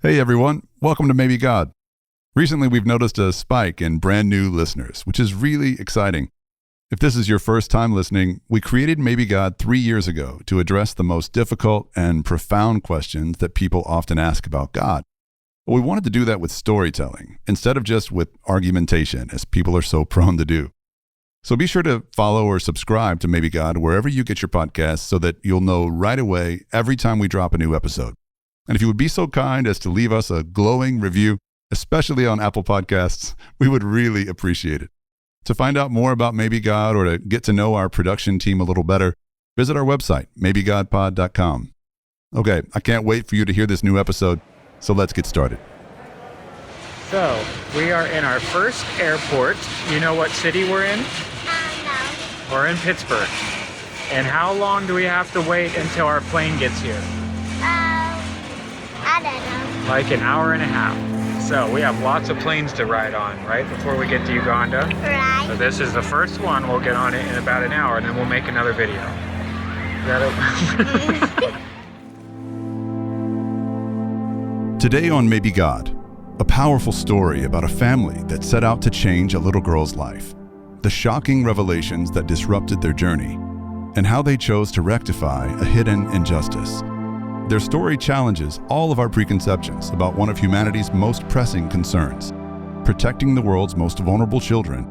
Hey everyone, welcome to Maybe God. Recently we've noticed a spike in brand new listeners, which is really exciting. If this is your first time listening, we created Maybe God 3 years ago to address the most difficult and profound questions that people often ask about God. But we wanted to do that with storytelling, instead of just with argumentation, as people are so prone to do. So be sure to follow or subscribe to Maybe God wherever you get your podcasts so that you'll know right away every time we drop a new episode. And if you would be so kind as to leave us a glowing review, especially on Apple Podcasts, we would really appreciate it. To find out more about Maybe God or to get to know our production team a little better, visit our website, maybegodpod.com. Okay, I can't wait for you to hear this new episode, so let's get started. So, we are in our first airport. You know what city we're in? No. We're in Pittsburgh. And how long do we have to wait until our plane gets here? I don't know. Like an hour and a half. So we have lots of planes to ride on, right, before we get to Uganda. Right. So this is the first one. We'll get on it in about an hour, and then we'll make another video. Is that it? Today on Maybe God, a powerful story about a family that set out to change a little girl's life, the shocking revelations that disrupted their journey, and how they chose to rectify a hidden injustice. Their story challenges all of our preconceptions about one of humanity's most pressing concerns, protecting the world's most vulnerable children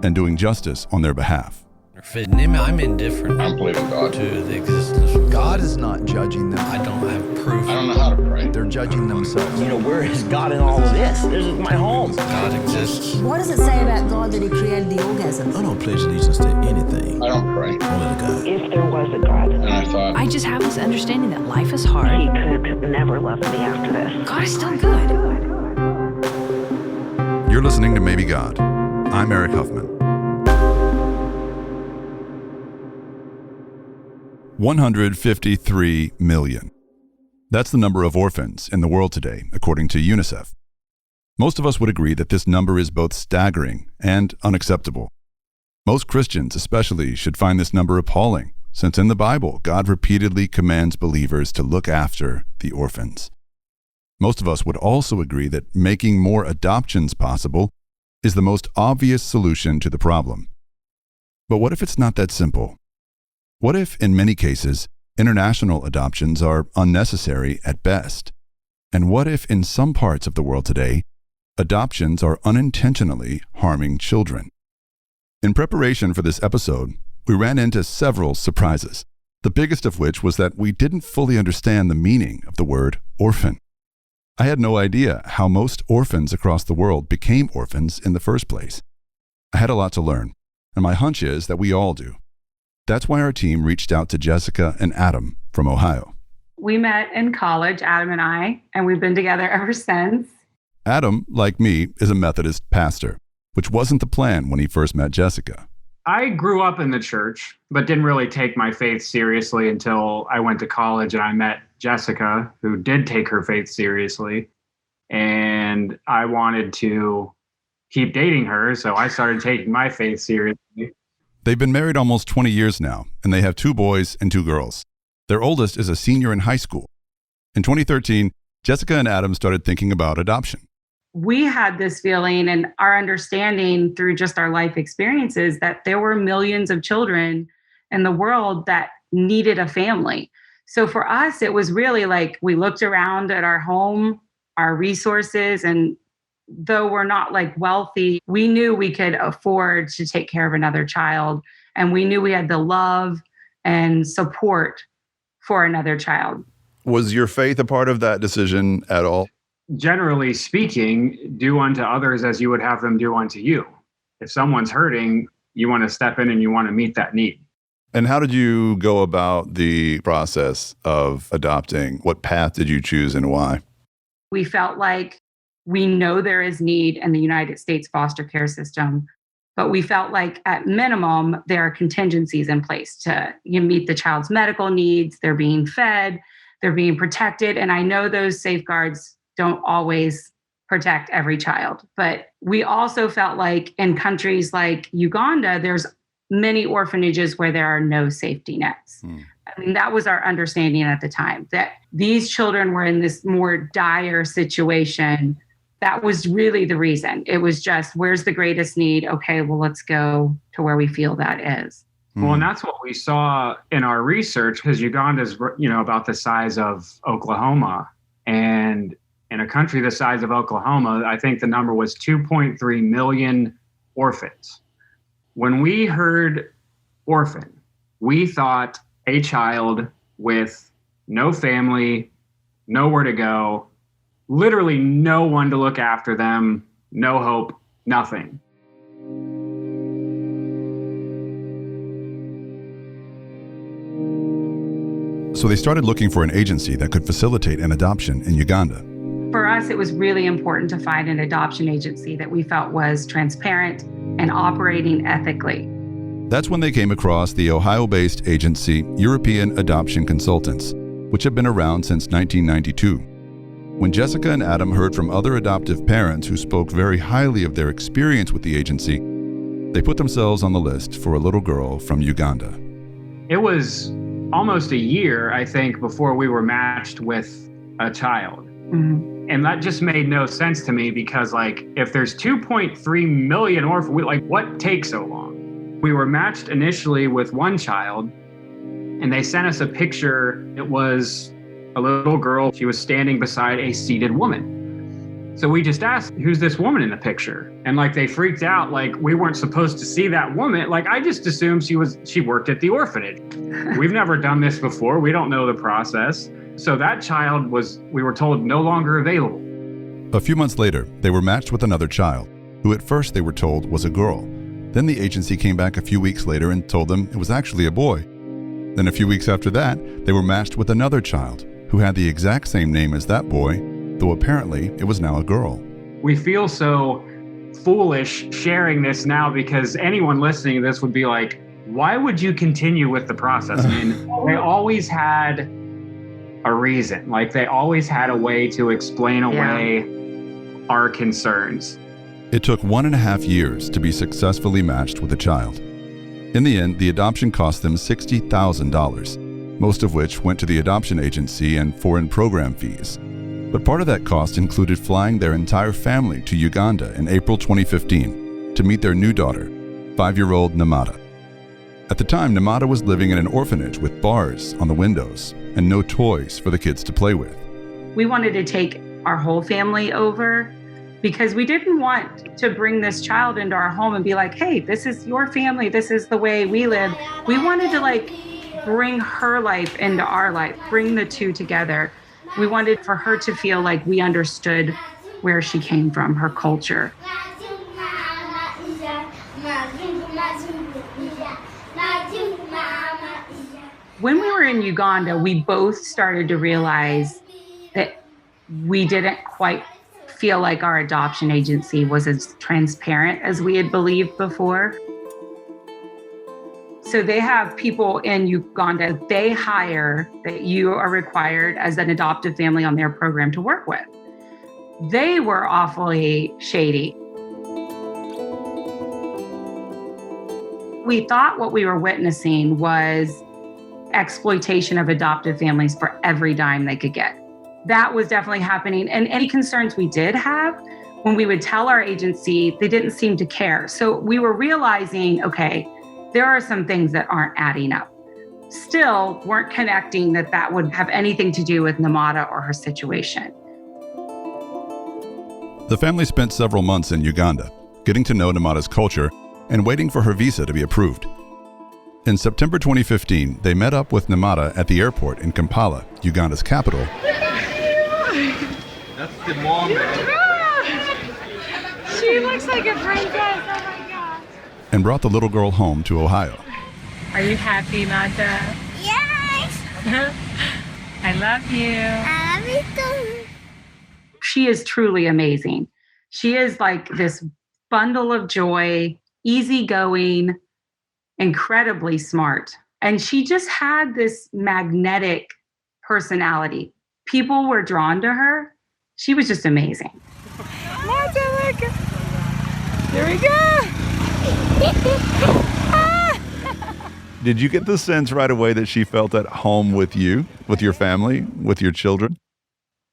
and doing justice on their behalf. I'm indifferent. I don't believe in God. To the existence of God is not judging them. I don't have proof. I don't know how to pray. They're judging themselves. You know, where is God in all of this? This is my home. God exists. What does it say about God that he created the orgasm? I don't pledge allegiance to anything. I don't pray. Only to God. If there was a God, And I thought, I just have this understanding that life is hard. he could never love me after this. God is still good. You're listening to Maybe God. I'm Eric Huffman. 153 million. That's the number of orphans in the world today, according to UNICEF. Most of us would agree that this number is both staggering and unacceptable. Most Christians especially should find this number appalling, since in the Bible, God repeatedly commands believers to look after the orphans. Most of us would also agree that making more adoptions possible is the most obvious solution to the problem. But what if it's not that simple? What if, in many cases, international adoptions are unnecessary at best? And what if, in some parts of the world today, adoptions are unintentionally harming children? In preparation for this episode, we ran into several surprises, the biggest of which was that we didn't fully understand the meaning of the word orphan. I had no idea how most orphans across the world became orphans in the first place. I had a lot to learn, and my hunch is that we all do. That's why our team reached out to Jessica and Adam from Ohio. We met in college, Adam and I, and we've been together ever since. Adam, like me, is a Methodist pastor, which wasn't the plan when he first met Jessica. I grew up in the church, but didn't really take my faith seriously until I went to college and I met Jessica, who did take her faith seriously. And I wanted to keep dating her, so I started taking my faith seriously. They've been married almost 20 years now, and they have 2 boys and 2 girls. Their oldest is a senior in high school. In 2013, Jessica and Adam started thinking about adoption. We had this feeling and our understanding through just our life experiences that there were millions of children in the world that needed a family. So for us, it was really like we looked around at our home, our resources, and though we're not like wealthy, we knew we could afford to take care of another child. And we knew we had the love and support for another child. Was your faith a part of that decision at all? Generally speaking, do unto others as you would have them do unto you. If someone's hurting, you want to step in and you want to meet that need. And how did you go about the process of adopting? What path did you choose and why? We felt like we know there is need in the United States foster care system, but we felt like at minimum, there are contingencies in place to meet the child's medical needs. They're being fed, they're being protected. And I know those safeguards don't always protect every child, but we also felt like in countries like Uganda, there's many orphanages where there are no safety nets. I mean, that was our understanding at the time, that these children were in this more dire situation. That was really the reason. It was just, where's the greatest need? Okay, well, let's go to where we feel that is. Well, and that's what we saw in our research, because Uganda's, about the size of Oklahoma. And in a country the size of Oklahoma, I think the number was 2.3 million orphans. When we heard orphan, we thought a child with no family, nowhere to go, literally no one to look after them, no hope, nothing. So they started looking for an agency that could facilitate an adoption in Uganda. For us, it was really important to find an adoption agency that we felt was transparent and operating ethically. That's when they came across the Ohio-based agency European Adoption Consultants, which had been around since 1992. When Jessica and Adam heard from other adoptive parents who spoke very highly of their experience with the agency, they put themselves on the list for a little girl from Uganda. It was almost a year, I think, before we were matched with a child. Mm-hmm. And that just made no sense to me because, if there's 2.3 million orphans, what takes so long? We were matched initially with one child, and they sent us a picture. It was a little girl. She was standing beside a seated woman. So we just asked, who's this woman in the picture? And they freaked out, we weren't supposed to see that woman. I just assumed she worked at the orphanage. We've never done this before. We don't know the process. So that child we were told, no longer available. A few months later, they were matched with another child, who at first they were told was a girl. Then the agency came back a few weeks later and told them it was actually a boy. Then a few weeks after that, they were matched with another child, who had the exact same name as that boy, though apparently it was now a girl. We feel so foolish sharing this now because anyone listening to this would be like, why would you continue with the process? I mean, they always had a reason. They always had a way to explain away our concerns. It took 1.5 years to be successfully matched with a child. In the end, the adoption cost them $60,000, most of which went to the adoption agency and foreign program fees. But part of that cost included flying their entire family to Uganda in April 2015 to meet their new daughter, 5-year-old Namada. At the time, Namada was living in an orphanage with bars on the windows and no toys for the kids to play with. We wanted to take our whole family over because we didn't want to bring this child into our home and be like, hey, this is your family. This is the way we live. We wanted to bring her life into our life, bring the two together. We wanted for her to feel like we understood where she came from, her culture. When we were in Uganda, we both started to realize that we didn't quite feel like our adoption agency was as transparent as we had believed before. So they have people in Uganda they hire that you are required as an adoptive family on their program to work with. They were awfully shady. We thought what we were witnessing was exploitation of adoptive families for every dime they could get. That was definitely happening. And any concerns we did have, when we would tell our agency, they didn't seem to care. So we were realizing, okay, there are some things that aren't adding up. Still weren't connecting that would have anything to do with Namada or her situation. The family spent several months in Uganda, getting to know Namada's culture and waiting for her visa to be approved. In September 2015, they met up with Namada at the airport in Kampala, Uganda's capital. That's the mom. She looks like a princess. Oh my God. And brought the little girl home to Ohio. Are you happy, Mata? Yes. I love you. I love you too. She is truly amazing. She is like this bundle of joy, easygoing, incredibly smart. And she just had this magnetic personality. People were drawn to her. She was just amazing. Mata, look. Here we go. Did you get the sense right away that she felt at home with you, with your family, with your children?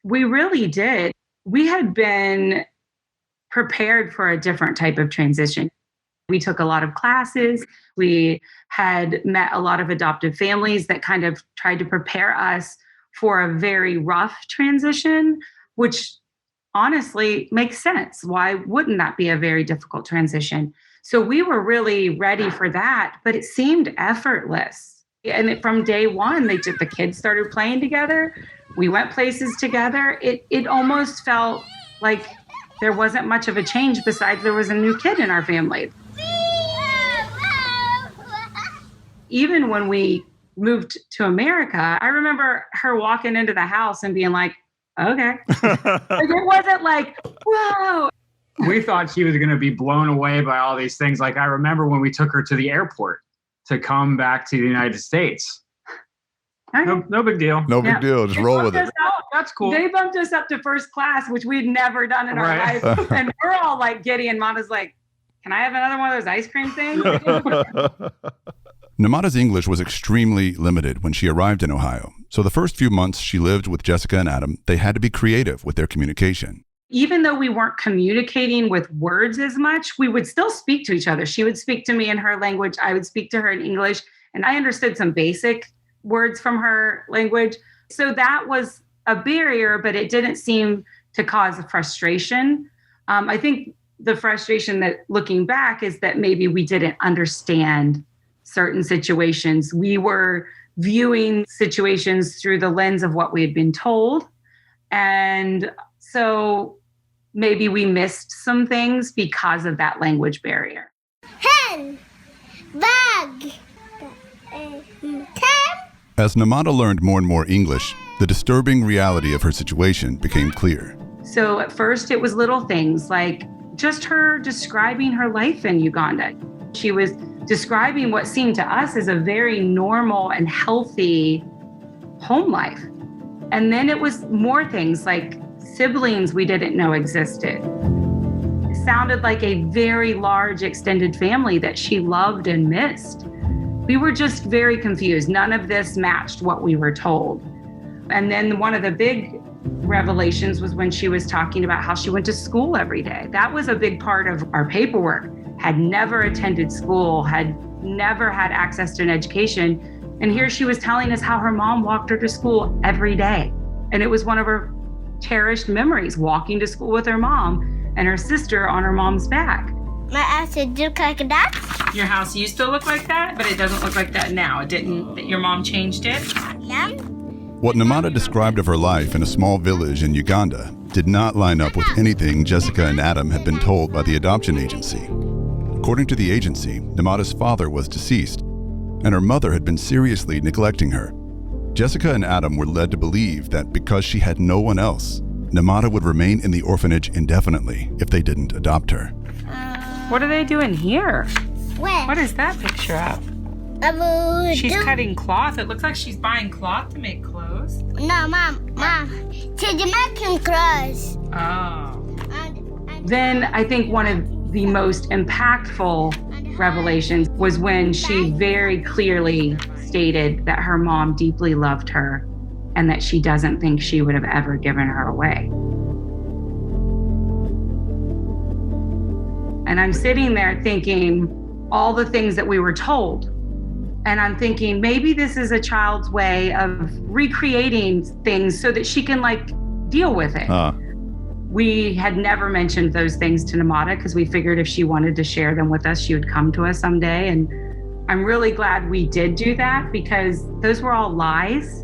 We really did. We had been prepared for a different type of transition. We took a lot of classes. We had met a lot of adoptive families that kind of tried to prepare us for a very rough transition, which honestly makes sense. Why wouldn't that be a very difficult transition? So we were really ready for that, but it seemed effortless. And from day one, the kids started playing together. We went places together. It almost felt like there wasn't much of a change besides there was a new kid in our family. Even when we moved to America, I remember her walking into the house and being like, okay. Like, it wasn't like, whoa. We thought she was going to be blown away by all these things. Like, I remember when we took her to the airport to come back to the United States. No big deal. No big deal. Just roll with it. That's cool. They bumped us up to first class, which we'd never done in our life. And we're all like giddy, and Mama's like, can I have another one of those ice cream things? Namada's English was extremely limited when she arrived in Ohio. So the first few months she lived with Jessica and Adam, they had to be creative with their communication. Even though we weren't communicating with words as much, we would still speak to each other. She would speak to me in her language. I would speak to her in English. And I understood some basic words from her language. So that was a barrier, but it didn't seem to cause frustration. I think the frustration that looking back is that maybe we didn't understand certain situations. We were viewing situations through the lens of what we had been told. And so maybe we missed some things because of that language barrier. Hen, bag, As Namada learned more and more English, the disturbing reality of her situation became clear. So at first it was little things like just her describing her life in Uganda. She was describing what seemed to us as a very normal and healthy home life. And then it was more things like siblings we didn't know existed. It sounded like a very large extended family that she loved and missed. We were just very confused. None of this matched what we were told. And then one of the big revelations was when she was talking about how she went to school every day. That was a big part of our paperwork. Had never attended school, had never had access to an education. And here she was telling us how her mom walked her to school every day. And it was one of her cherished memories, walking to school with her mom and her sister on her mom's back. My house would look like that. Your house used to look like that, but it doesn't look like that now. It didn't, that your mom changed it? Yeah. What Namada described of her life in a small village in Uganda did not line up with anything Jessica and Adam had been told by the adoption agency. According to the agency, Namada's father was deceased, and her mother had been seriously neglecting her. Jessica and Adam were led to believe that because she had no one else, Namada would remain in the orphanage indefinitely if they didn't adopt her. What are they doing here? Where? What is that picture of? She's cutting cloth. It looks like she's buying cloth to make clothes. No, Mom. She's making clothes. Oh. Then I think one of the most impactful revelations was when she very clearly stated that her mom deeply loved her and that she doesn't think she would have ever given her away. And I'm sitting there thinking all the things that we were told. And I'm thinking maybe this is a child's way of recreating things so that she can deal with it. We had never mentioned those things to Namada because we figured if she wanted to share them with us, she would come to us someday. And I'm really glad we did do that because those were all lies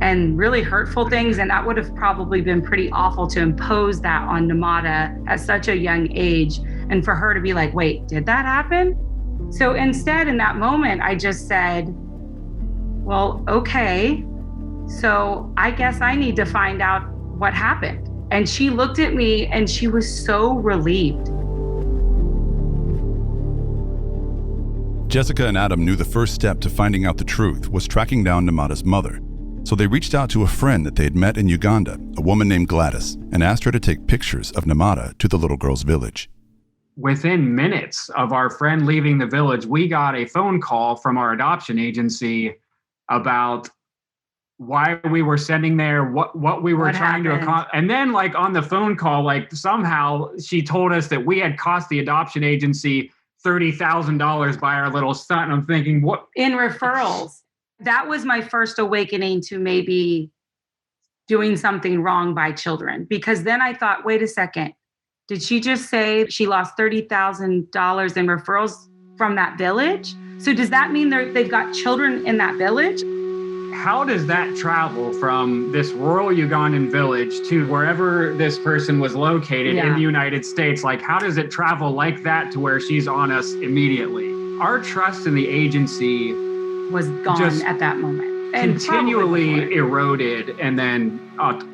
and really hurtful things. And that would have probably been pretty awful to impose that on Namada at such a young age. And for her to be like, wait, did that happen? So instead, in that moment, I just said, well, okay, so I guess I need to find out what happened. And she looked at me and she was so relieved. Jessica and Adam knew the first step to finding out the truth was tracking down Namada's mother. So they reached out to a friend that they had met in Uganda, a woman named Gladys, and asked her to take pictures of Namada to the little girl's village. within minutes of our friend leaving the village, we got a phone call from our adoption agency about why we were sending there, what we were trying to accomplish. And then like on the phone call, like somehow she told us that we had cost the adoption agency $30,000 by our little son. I'm thinking, what? In referrals. That was my first awakening to maybe doing something wrong by children. Because then I thought, wait a second, did she just say she lost $30,000 in referrals from that village? So does that mean they've got children in that village? How does that travel from this rural Ugandan village to wherever this person was located in the United States? Like, how does it travel like that to where she's on us immediately? Our trust in the agency was gone at that moment. Continually eroded and then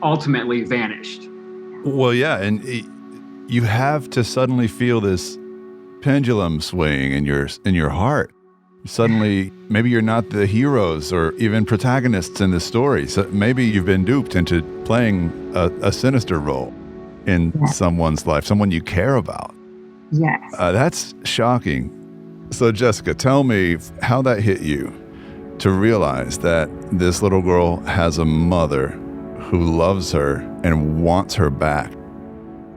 ultimately vanished. Well, yeah, and you have to suddenly feel this pendulum swing in your heart. Suddenly, maybe you're not the heroes or even protagonists in this story. So maybe you've been duped into playing a sinister role in someone's life, someone you care about. Yes. That's shocking. So Jessica, tell me how that hit you to realize that this little girl has a mother who loves her and wants her back.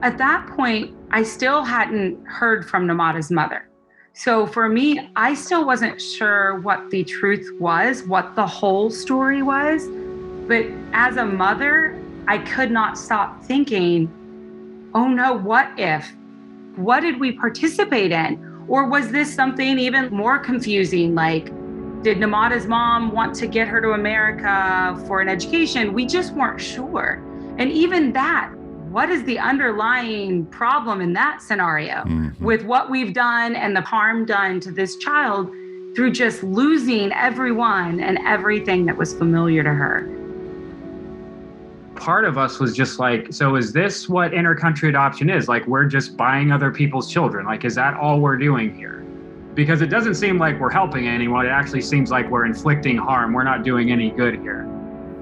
At that point, I still hadn't heard from Namata's mother. So for me, I still wasn't sure what the truth was, what the whole story was. But as a mother, I could not stop thinking, oh no, what if? What did we participate in? Or was this something even more confusing? Like, did Namata's mom want to get her to America for an education? We just weren't sure. And even that, what is the underlying problem in that scenario with what we've done and the harm done to this child through just losing everyone and everything that was familiar to her? Part of us was just like, so is this what intercountry adoption is? Like, we're just buying other people's children? Like, is that all we're doing here? Because it doesn't seem like we're helping anyone. It actually seems like we're inflicting harm. We're not doing any good here.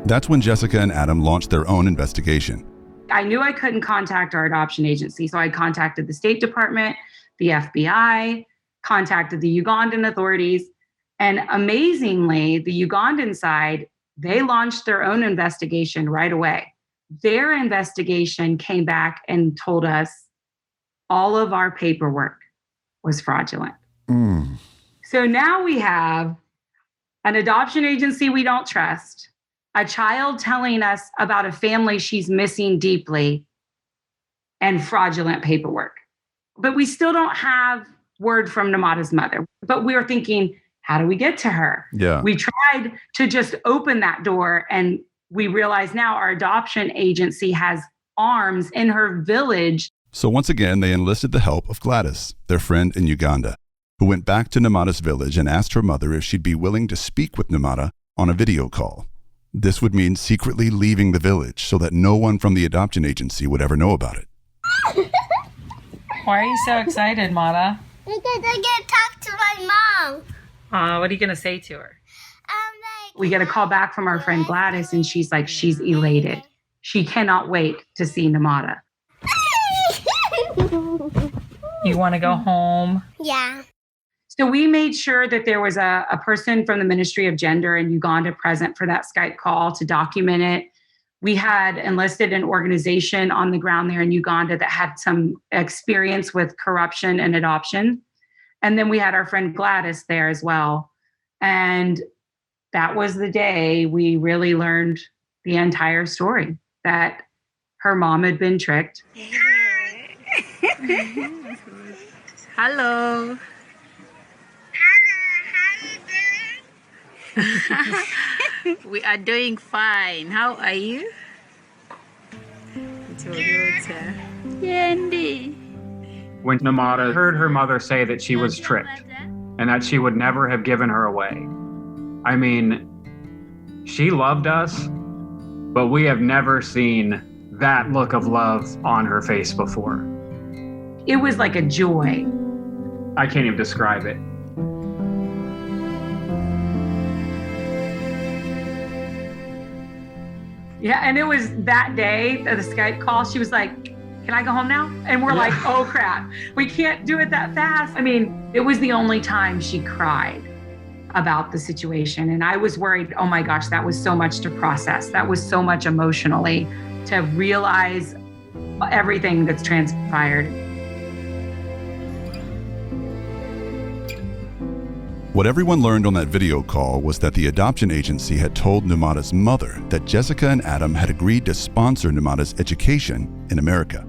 That's when Jessica and Adam launched their own investigation. I knew I couldn't contact our adoption agency, so I contacted the State Department, the FBI, contacted the Ugandan authorities, and amazingly, the Ugandan side, they launched their own investigation right away. Their investigation came back and told us all of our paperwork was fraudulent. So now we have an adoption agency we don't trust, a child telling us about a family she's missing deeply, and fraudulent paperwork. But we still don't have word from Namata's mother. But we were thinking, how do we get to her? Yeah. We tried to just open that door, and we realize now our adoption agency has arms in her village. So once again, they enlisted the help of Gladys, their friend in Uganda, who went back to Namata's village and asked her mother if she'd be willing to speak with Namata on a video call. This would mean secretly leaving the village so that no one from the adoption agency would ever know about it. Why are you so excited, Mata? Because I get to talk to my mom. What are you going to say to her? We get a call back from our friend Gladys, and she's like, she's elated. She cannot wait to see Namata. You want to go home? Yeah. So we made sure that there was a person from the Ministry of Gender in Uganda present for that Skype call to document it. We had enlisted an organization on the ground there in Uganda that had some experience with corruption and adoption. And then we had our friend Gladys there as well. And that was the day we really learned the entire story, that her mom had been tricked. Hello. We are doing fine. How are you? Yandy. When Namata heard her mother say that she was tricked and that she would never have given her away, I mean, she loved us, but we have never seen that look of love on her face before. It was like a joy. I can't even describe it. Yeah, and it was that day, the Skype call, she was like, can I go home now? And we're like, oh crap, we can't do it that fast. I mean, it was the only time she cried about the situation. And I was worried, oh my gosh, that was so much to process. That was so much emotionally to realize everything that's transpired. What everyone learned on that video call was that the adoption agency had told Numata's mother that Jessica and Adam had agreed to sponsor Numata's education in America.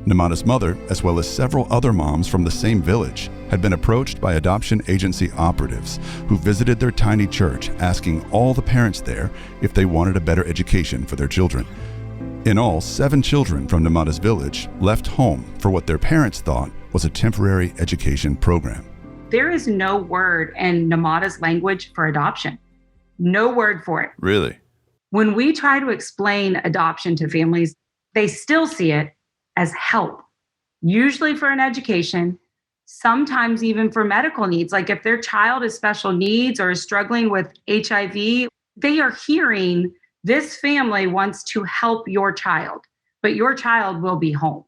Numata's mother, as well as several other moms from the same village, had been approached by adoption agency operatives who visited their tiny church asking all the parents there if they wanted a better education for their children. In all, 7 children from Numata's village left home for what their parents thought was a temporary education program. There is no word in Numata's language for adoption. No word for it. Really? When we try to explain adoption to families, they still see it as help, usually for an education, sometimes even for medical needs. Like if their child has special needs or is struggling with HIV, they are hearing this family wants to help your child, but your child will be home.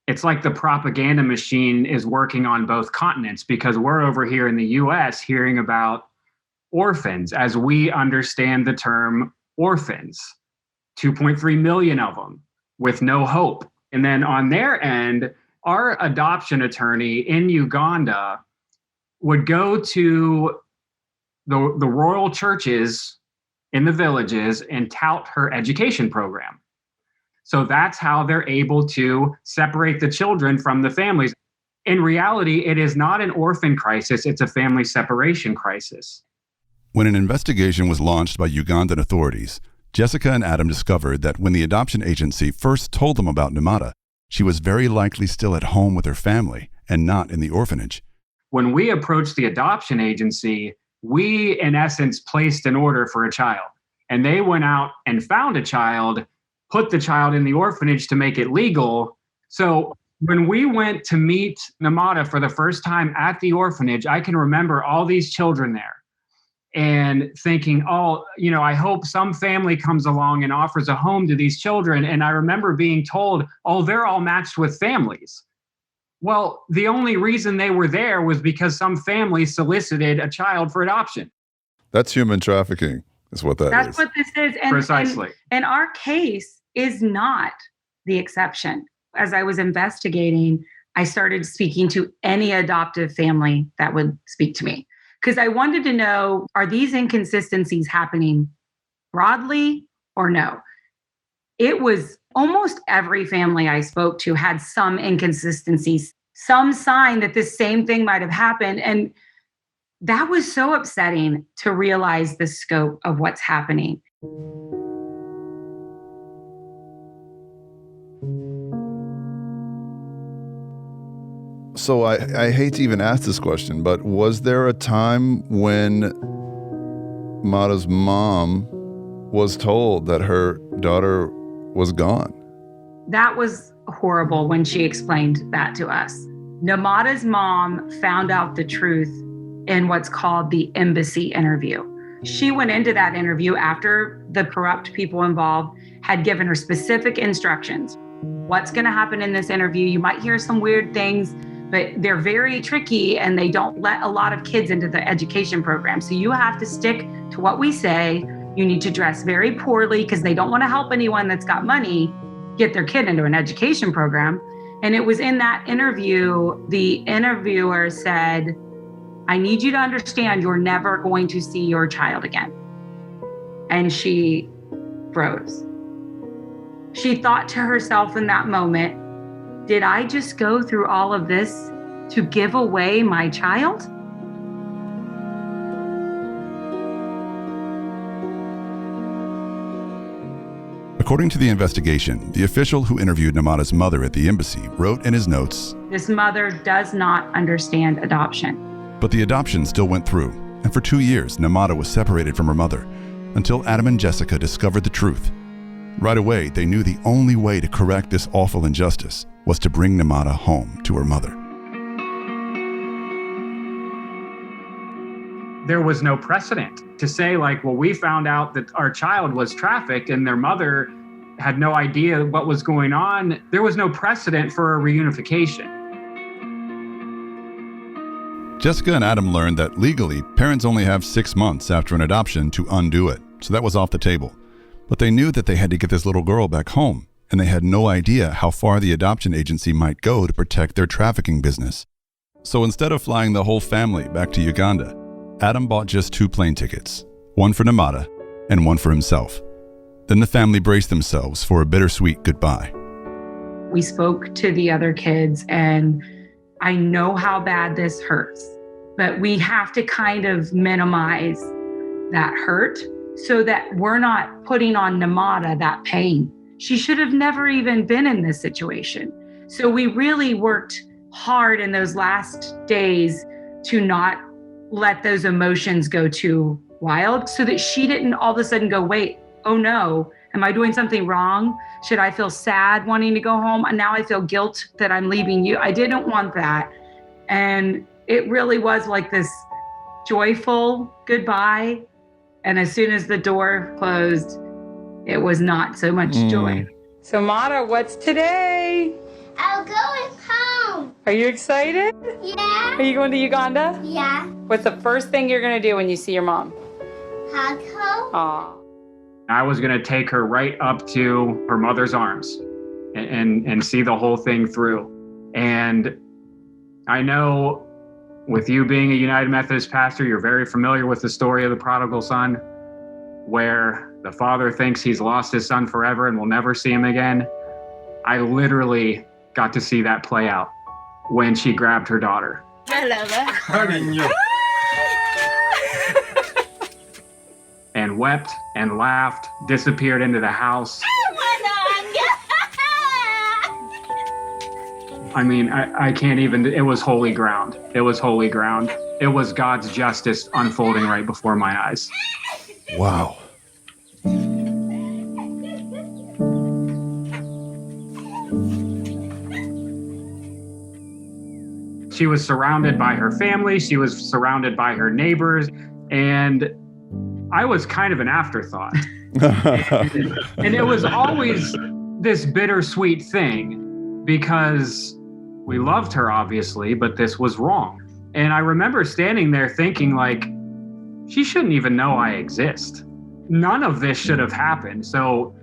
It's like the propaganda machine is working on both continents, because we're over here in the US hearing about orphans as we understand the term orphans, 2.3 million of them with no hope. And then on their end, our adoption attorney in Uganda would go to the royal churches in the villages and tout her education program. So that's how they're able to separate the children from the families. In reality, it is not an orphan crisis, it's a family separation crisis. When an investigation was launched by Ugandan authorities, Jessica and Adam discovered that when the adoption agency first told them about Numata, she was very likely still at home with her family and not in the orphanage. When we approached the adoption agency, we, in essence, placed an order for a child. And they went out and found a child, put the child in the orphanage to make it legal. So when we went to meet Numata for the first time at the orphanage, I can remember all these children there and thinking, oh, I hope some family comes along and offers a home to these children. And I remember being told, oh, they're all matched with families. Well, the only reason they were there was because some family solicited a child for adoption. That's human trafficking, is what that is. That's what this is. And, precisely. And our case is not the exception. As I was investigating, I started speaking to any adoptive family that would speak to me, because I wanted to know, are these inconsistencies happening broadly or no? It was almost every family I spoke to had some inconsistencies, some sign that this same thing might have happened. And that was so upsetting to realize the scope of what's happening. So I hate to even ask this question, but was there a time when Mata's mom was told that her daughter was gone? That was horrible when she explained that to us. Numata's mom found out the truth in what's called the embassy interview. She went into that interview after the corrupt people involved had given her specific instructions. What's going to happen in this interview? You might hear some weird things, but they're very tricky and they don't let a lot of kids into the education program. So you have to stick to what we say. You need to dress very poorly because they don't want to help anyone that's got money get their kid into an education program. And it was in that interview, the interviewer said, I need you to understand you're never going to see your child again. And she froze. She thought to herself in that moment, did I just go through all of this to give away my child? According to the investigation, the official who interviewed Numata's mother at the embassy wrote in his notes, this mother does not understand adoption. But the adoption still went through, and for 2 years, Numata was separated from her mother until Adam and Jessica discovered the truth. Right away, they knew the only way to correct this awful injustice was to bring Numata home to her mother. There was no precedent to say, like, well, we found out that our child was trafficked and their mother had no idea what was going on. There was no precedent for a reunification. Jessica and Adam learned that legally, parents only have 6 months after an adoption to undo it, so that was off the table. But they knew that they had to get this little girl back home, and they had no idea how far the adoption agency might go to protect their trafficking business. So instead of flying the whole family back to Uganda, Adam bought just 2 plane tickets, one for Namada and one for himself. Then the family braced themselves for a bittersweet goodbye. We spoke to the other kids, and I know how bad this hurts, but we have to kind of minimize that hurt so that we're not putting on Namada that pain. She should have never even been in this situation. So we really worked hard in those last days to not let those emotions go too wild so that she didn't all of a sudden go, wait, oh no, am I doing something wrong? Should I feel sad wanting to go home? And now I feel guilt that I'm leaving you. I didn't want that. And it really was like this joyful goodbye. And as soon as the door closed, it was not so much joy. So Mara, what's today? I'm going home. Are you excited? Yeah. Are you going to Uganda? Yeah. What's the first thing you're going to do when you see your mom? Hug her. Aw. I was going to take her right up to her mother's arms and see the whole thing through. And I know with you being a United Methodist pastor, you're very familiar with the story of the prodigal son, where the father thinks he's lost his son forever and will never see him again. I literally got to see that play out when she grabbed her daughter. I love her. And wept and laughed, disappeared into the house. I mean, I can't even, it was holy ground. It was holy ground. It was God's justice unfolding right before my eyes. Wow. She was surrounded by her family. She was surrounded by her neighbors. And I was kind of an afterthought. And it was always this bittersweet thing because we loved her, obviously, but this was wrong. And I remember standing there thinking, like, she shouldn't even know I exist. None of this should have happened. So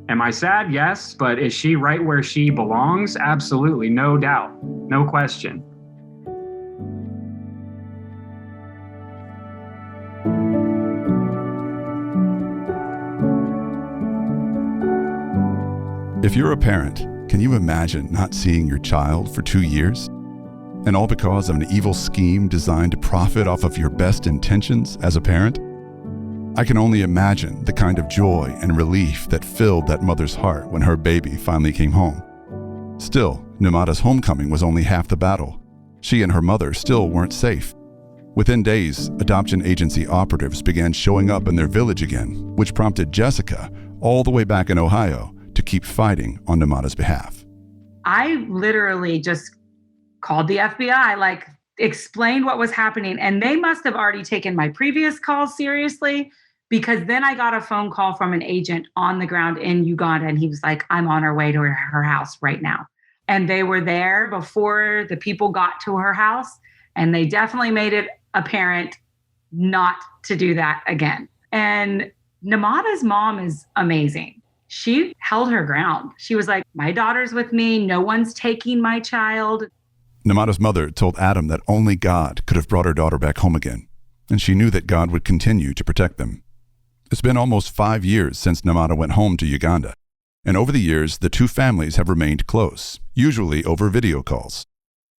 am I sad? Yes. But is she right where she belongs? Absolutely. No doubt. No question. If you're a parent, can you imagine not seeing your child for 2 years? And all because of an evil scheme designed to profit off of your best intentions as a parent? I can only imagine the kind of joy and relief that filled that mother's heart when her baby finally came home. Still, Namada's homecoming was only half the battle. She and her mother still weren't safe. Within days, adoption agency operatives began showing up in their village again, which prompted Jessica, all the way back in Ohio, to keep fighting on Namada's behalf. I literally just called the FBI, explained what was happening. And they must have already taken my previous calls seriously, because then I got a phone call from an agent on the ground in Uganda. And he was like, I'm on our way to her house right now. And they were there before the people got to her house. And they definitely made it apparent not to do that again. And Namada's mom is amazing. She held her ground. She was like, my daughter's with me. No one's taking my child. Namada's mother told Adam that only God could have brought her daughter back home again, and she knew that God would continue to protect them. It's been almost 5 years since Namada went home to Uganda, and over the years, the two families have remained close, usually over video calls.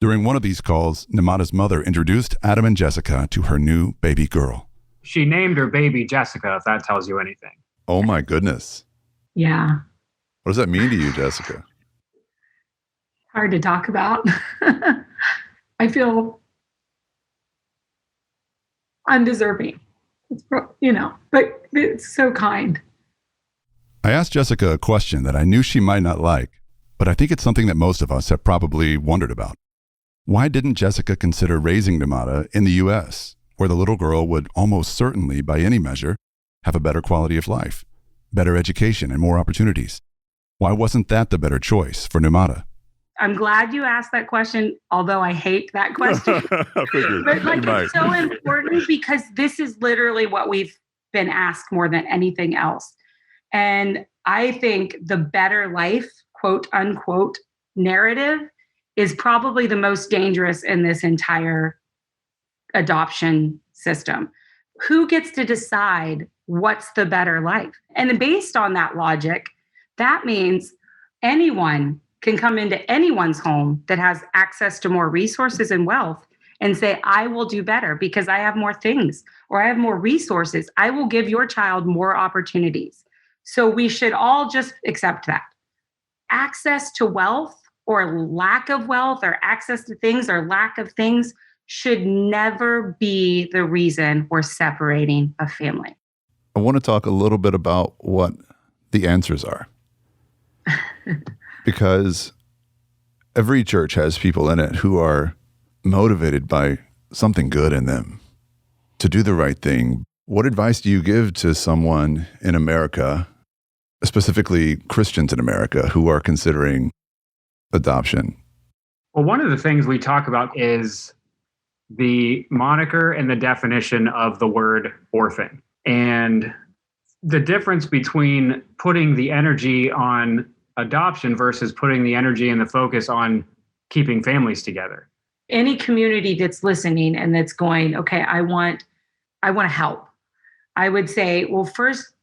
During one of these calls, Namada's mother introduced Adam and Jessica to her new baby girl. She named her baby Jessica, if that tells you anything. Oh my goodness. Yeah. What does that mean to you, Jessica? Hard to talk about. I feel undeserving, but it's so kind. I asked Jessica a question that I knew she might not like, but I think it's something that most of us have probably wondered about. Why didn't Jessica consider raising Namada in the U.S., where the little girl would almost certainly, by any measure, have a better quality of life, better education, and more opportunities? Why wasn't that the better choice for Numata? I'm glad you asked that question, although I hate that question. I figured. But it's so important because this is literally what we've been asked more than anything else. And I think the better life, quote unquote, narrative is probably the most dangerous in this entire adoption system. Who gets to decide what's the better life? And based on that logic, that means anyone can come into anyone's home that has access to more resources and wealth and say, I will do better because I have more things or I have more resources. I will give your child more opportunities. So we should all just accept that. Access to wealth or lack of wealth or access to things or lack of things should never be the reason we're separating a family. I want to talk a little bit about what the answers are. Because every church has people in it who are motivated by something good in them to do the right thing. What advice do you give to someone in America, specifically Christians in America, who are considering adoption? Well, one of the things we talk about is the moniker and the definition of the word orphan. And the difference between putting the energy on adoption versus putting the energy and the focus on keeping families together. Any community that's listening and that's going, okay, I want to help. I would say, well, first,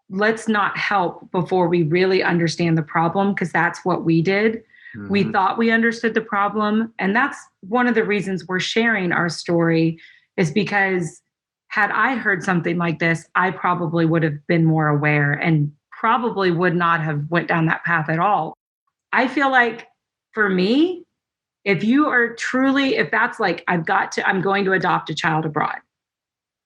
let's not help before we really understand the problem, because that's what we did. Mm-hmm. We thought we understood the problem. And that's one of the reasons we're sharing our story, is because had I heard something like this, I probably would have been more aware and probably would not have went down that path at all. I feel like for me, if you are truly, if that's like, I'm going to adopt a child abroad.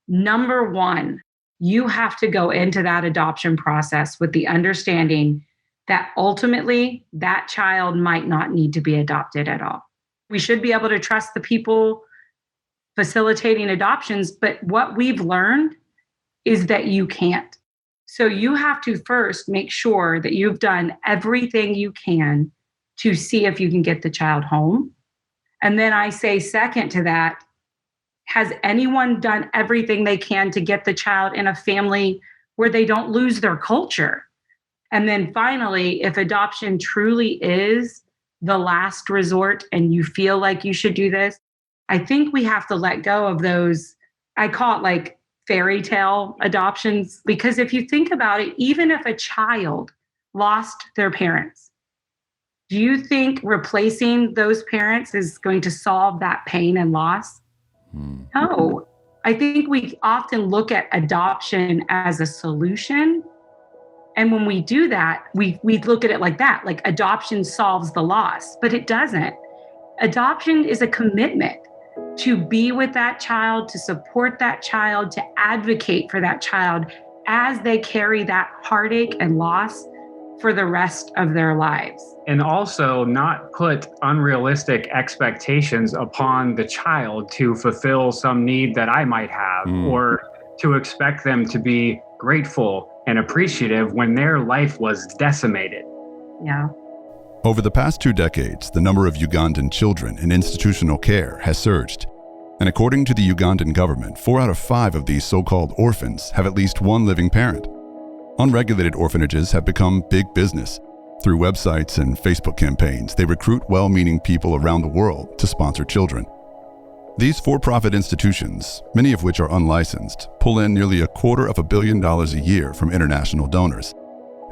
Number one, you have to go into that adoption process with the understanding that ultimately that child might not need to be adopted at all. We should be able to trust the people facilitating adoptions, but what we've learned is that you can't. So you have to first make sure that you've done everything you can to see if you can get the child home. And then I say second to that, has anyone done everything they can to get the child in a family where they don't lose their culture? And then finally, if adoption truly is the last resort and you feel like you should do this, I think we have to let go of those, I call it like fairy tale adoptions, because if you think about it, even if a child lost their parents, do you think replacing those parents is going to solve that pain and loss? No. I think we often look at adoption as a solution. And when we do that, we look at it like that, like adoption solves the loss, but it doesn't. Adoption is a commitment to be with that child, to support that child, to advocate for that child as they carry that heartache and loss for the rest of their lives. And also not put unrealistic expectations upon the child to fulfill some need that I might have, or to expect them to be grateful and appreciative when their life was decimated. Yeah. Over the past 2 decades, the number of Ugandan children in institutional care has surged. And according to the Ugandan government, 4 out of 5 of these so-called orphans have at least one living parent. Unregulated orphanages have become big business. Through websites and Facebook campaigns, they recruit well-meaning people around the world to sponsor children. These for-profit institutions, many of which are unlicensed, pull in nearly $250 million a year from international donors.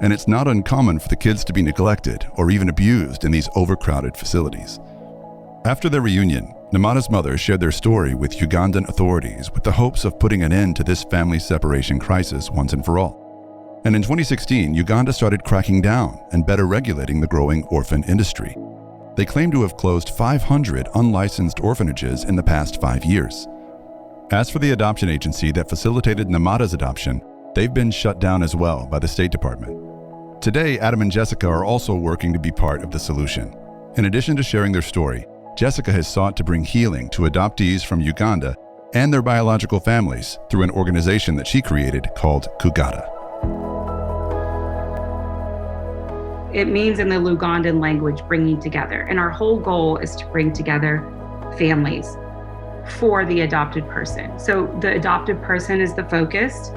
And it's not uncommon for the kids to be neglected or even abused in these overcrowded facilities. After their reunion, Numata's mother shared their story with Ugandan authorities with the hopes of putting an end to this family separation crisis once and for all. And in 2016, Uganda started cracking down and better regulating the growing orphan industry. They claim to have closed 500 unlicensed orphanages in the past 5 years. As for the adoption agency that facilitated Numata's adoption, they've been shut down as well by the State Department. Today, Adam and Jessica are also working to be part of the solution. In addition to sharing their story, Jessica has sought to bring healing to adoptees from Uganda and their biological families through an organization that she created called Kugata. It means in the Lugandan language, bringing together. And our whole goal is to bring together families for the adopted person. So the adopted person is the focus,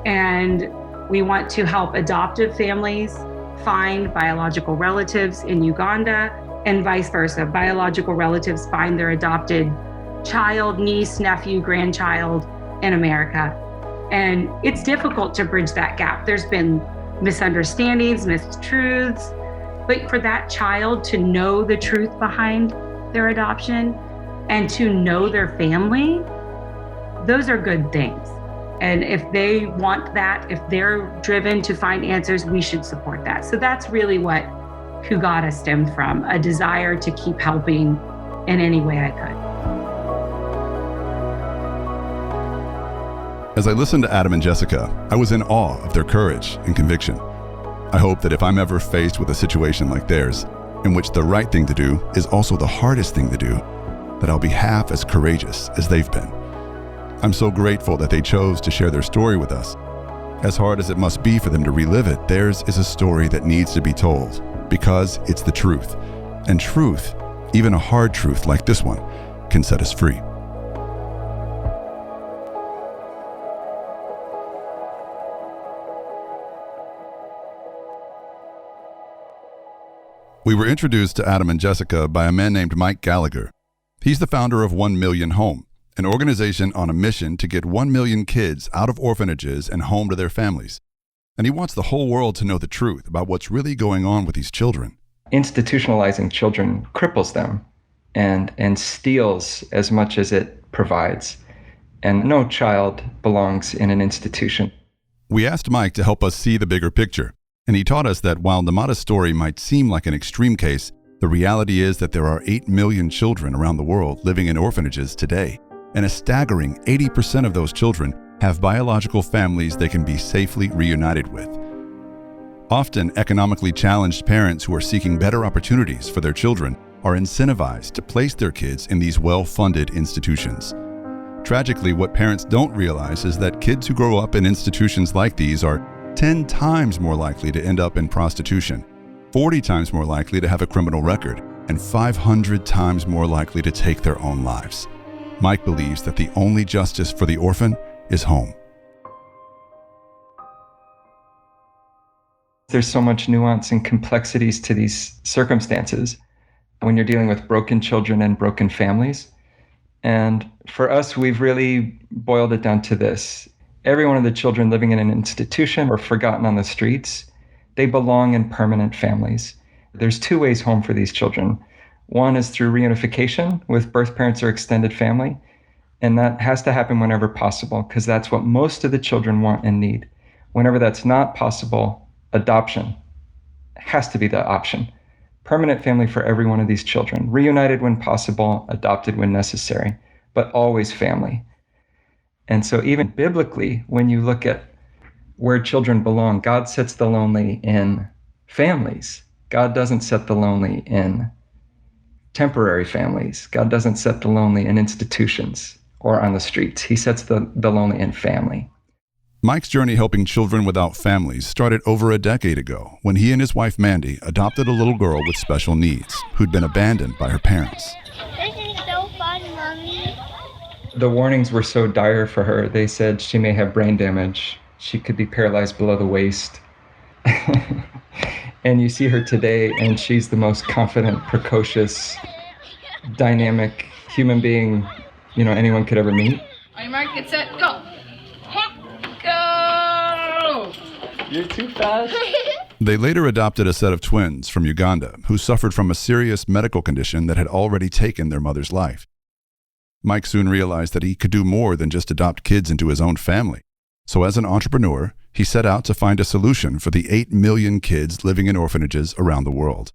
and we want to help adoptive families find biological relatives in Uganda, and vice versa. Biological relatives find their adopted child, niece, nephew, grandchild in America. And it's difficult to bridge that gap. There's been misunderstandings, mistruths, but for that child to know the truth behind their adoption and to know their family, those are good things. And if they want that, if they're driven to find answers, we should support that. So that's really what Hugada stemmed from, a desire to keep helping in any way I could. As I listened to Adam and Jessica, I was in awe of their courage and conviction. I hope that if I'm ever faced with a situation like theirs, in which the right thing to do is also the hardest thing to do, that I'll be half as courageous as they've been. I'm so grateful that they chose to share their story with us. As hard as it must be for them to relive it, theirs is a story that needs to be told, because it's the truth. And truth, even a hard truth like this one, can set us free. We were introduced to Adam and Jessica by a man named Mike Gallagher. He's the founder of 1 Million Home, an organization on a mission to get 1 million kids out of orphanages and home to their families. And he wants the whole world to know the truth about what's really going on with these children. Institutionalizing children cripples them and steals as much as it provides. And no child belongs in an institution. We asked Mike to help us see the bigger picture. And he taught us that while Namada's story might seem like an extreme case, the reality is that there are 8 million children around the world living in orphanages today. And a staggering 80% of those children have biological families they can be safely reunited with. Often, economically challenged parents who are seeking better opportunities for their children are incentivized to place their kids in these well-funded institutions. Tragically, what parents don't realize is that kids who grow up in institutions like these are 10 times more likely to end up in prostitution, 40 times more likely to have a criminal record, and 500 times more likely to take their own lives. Mike believes that the only justice for the orphan is home. There's so much nuance and complexities to these circumstances when you're dealing with broken children and broken families. And for us, we've really boiled it down to this. Every one of the children living in an institution or forgotten on the streets, they belong in permanent families. There's 2 ways home for these children. One is through reunification with birth parents or extended family, and that has to happen whenever possible because that's what most of the children want and need. Whenever that's not possible, adoption has to be the option. Permanent family for every one of these children. Reunited when possible, adopted when necessary, but always family. And so even biblically, when you look at where children belong, God sets the lonely in families. God doesn't set the lonely in temporary families. God doesn't set the lonely in institutions or on the streets. He sets the lonely in family. Mike's journey helping children without families started over a decade ago when he and his wife Mandy adopted a little girl with special needs who'd been abandoned by her parents. This is so fun, Mommy. The warnings were so dire for her. They said she may have brain damage. She could be paralyzed below the waist. And you see her today, and she's the most confident, precocious, dynamic human being, anyone could ever meet. On your mark, get set, go. Go! You're too fast. They later adopted a set of twins from Uganda who suffered from a serious medical condition that had already taken their mother's life. Mike soon realized that he could do more than just adopt kids into his own family. So as an entrepreneur, he set out to find a solution for the 8 million kids living in orphanages around the world.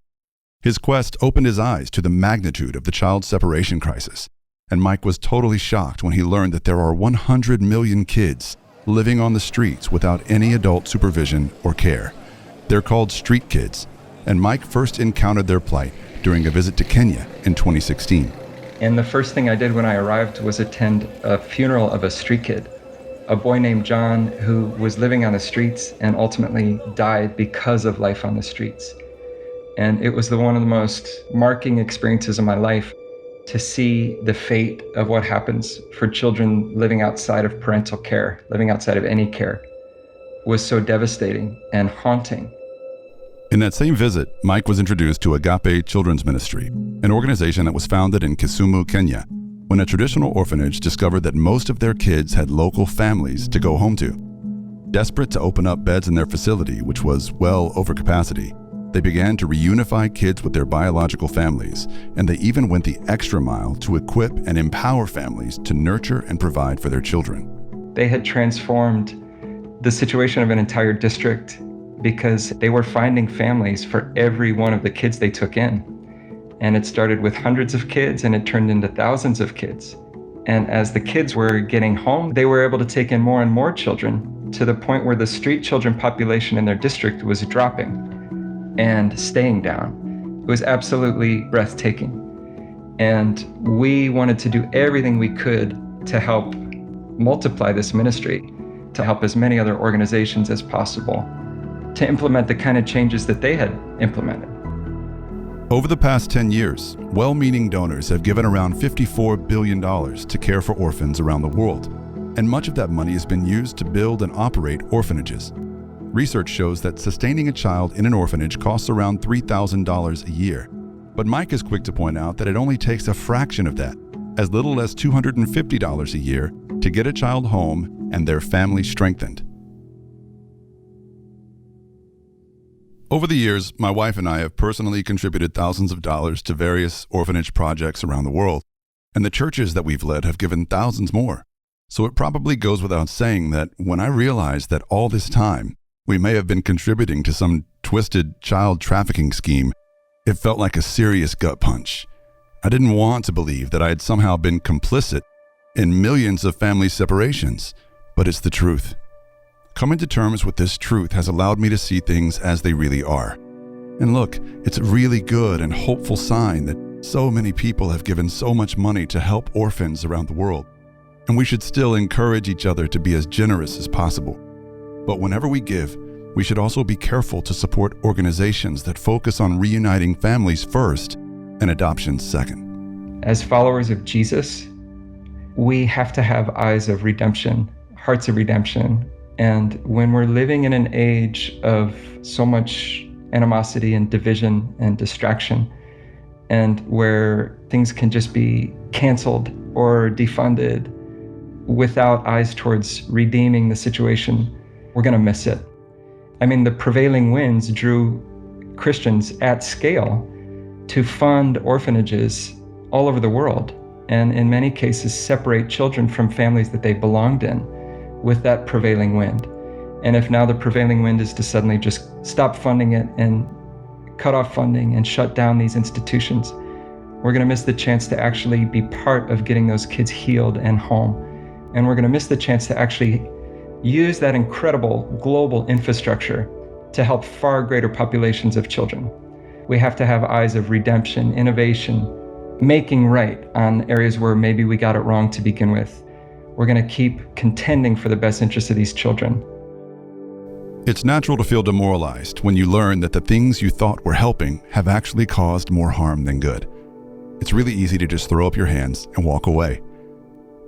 His quest opened his eyes to the magnitude of the child separation crisis, and Mike was totally shocked when he learned that there are 100 million kids living on the streets without any adult supervision or care. They're called street kids, and Mike first encountered their plight during a visit to Kenya in 2016. And the first thing I did when I arrived was attend a funeral of a street kid, a boy named John who was living on the streets and ultimately died because of life on the streets. And it was one of the most marking experiences of my life to see the fate of what happens for children living outside of parental care, living outside of any care, was so devastating and haunting. In that same visit, Mike was introduced to Agape Children's Ministry, an organization that was founded in Kisumu, Kenya, when a traditional orphanage discovered that most of their kids had local families to go home to. Desperate to open up beds in their facility, which was well over capacity, they began to reunify kids with their biological families, and they even went the extra mile to equip and empower families to nurture and provide for their children. They had transformed the situation of an entire district because they were finding families for every one of the kids they took in. And it started with hundreds of kids and it turned into thousands of kids. And as the kids were getting home, they were able to take in more and more children to the point where the street children population in their district was dropping and staying down. It was absolutely breathtaking. And we wanted to do everything we could to help multiply this ministry, to help as many other organizations as possible to implement the kind of changes that they had implemented. Over the past 10 years, well-meaning donors have given around $54 billion to care for orphans around the world, and much of that money has been used to build and operate orphanages. Research shows that sustaining a child in an orphanage costs around $3,000 a year, but Mike is quick to point out that it only takes a fraction of that, as little as $250 a year, to get a child home and their family strengthened. Over the years, my wife and I have personally contributed thousands of dollars to various orphanage projects around the world, and the churches that we've led have given thousands more. So it probably goes without saying that when I realized that all this time we may have been contributing to some twisted child trafficking scheme, it felt like a serious gut punch. I didn't want to believe that I had somehow been complicit in millions of family separations, but it's the truth. Coming to terms with this truth has allowed me to see things as they really are. And look, it's a really good and hopeful sign that so many people have given so much money to help orphans around the world. And we should still encourage each other to be as generous as possible. But whenever we give, we should also be careful to support organizations that focus on reuniting families first and adoption second. As followers of Jesus, we have to have eyes of redemption, hearts of redemption. And when we're living in an age of so much animosity and division and distraction, and where things can just be canceled or defunded without eyes towards redeeming the situation, we're going to miss it. I mean, the prevailing winds drew Christians at scale to fund orphanages all over the world, and in many cases separate children from families that they belonged in with that prevailing wind. And if now the prevailing wind is to suddenly just stop funding it and cut off funding and shut down these institutions, we're going to miss the chance to actually be part of getting those kids healed and home. And we're going to miss the chance to actually use that incredible global infrastructure to help far greater populations of children. We have to have eyes of redemption, innovation, making right on areas where maybe we got it wrong to begin with. We're going to keep contending for the best interests of these children. It's natural to feel demoralized when you learn that the things you thought were helping have actually caused more harm than good. It's really easy to just throw up your hands and walk away.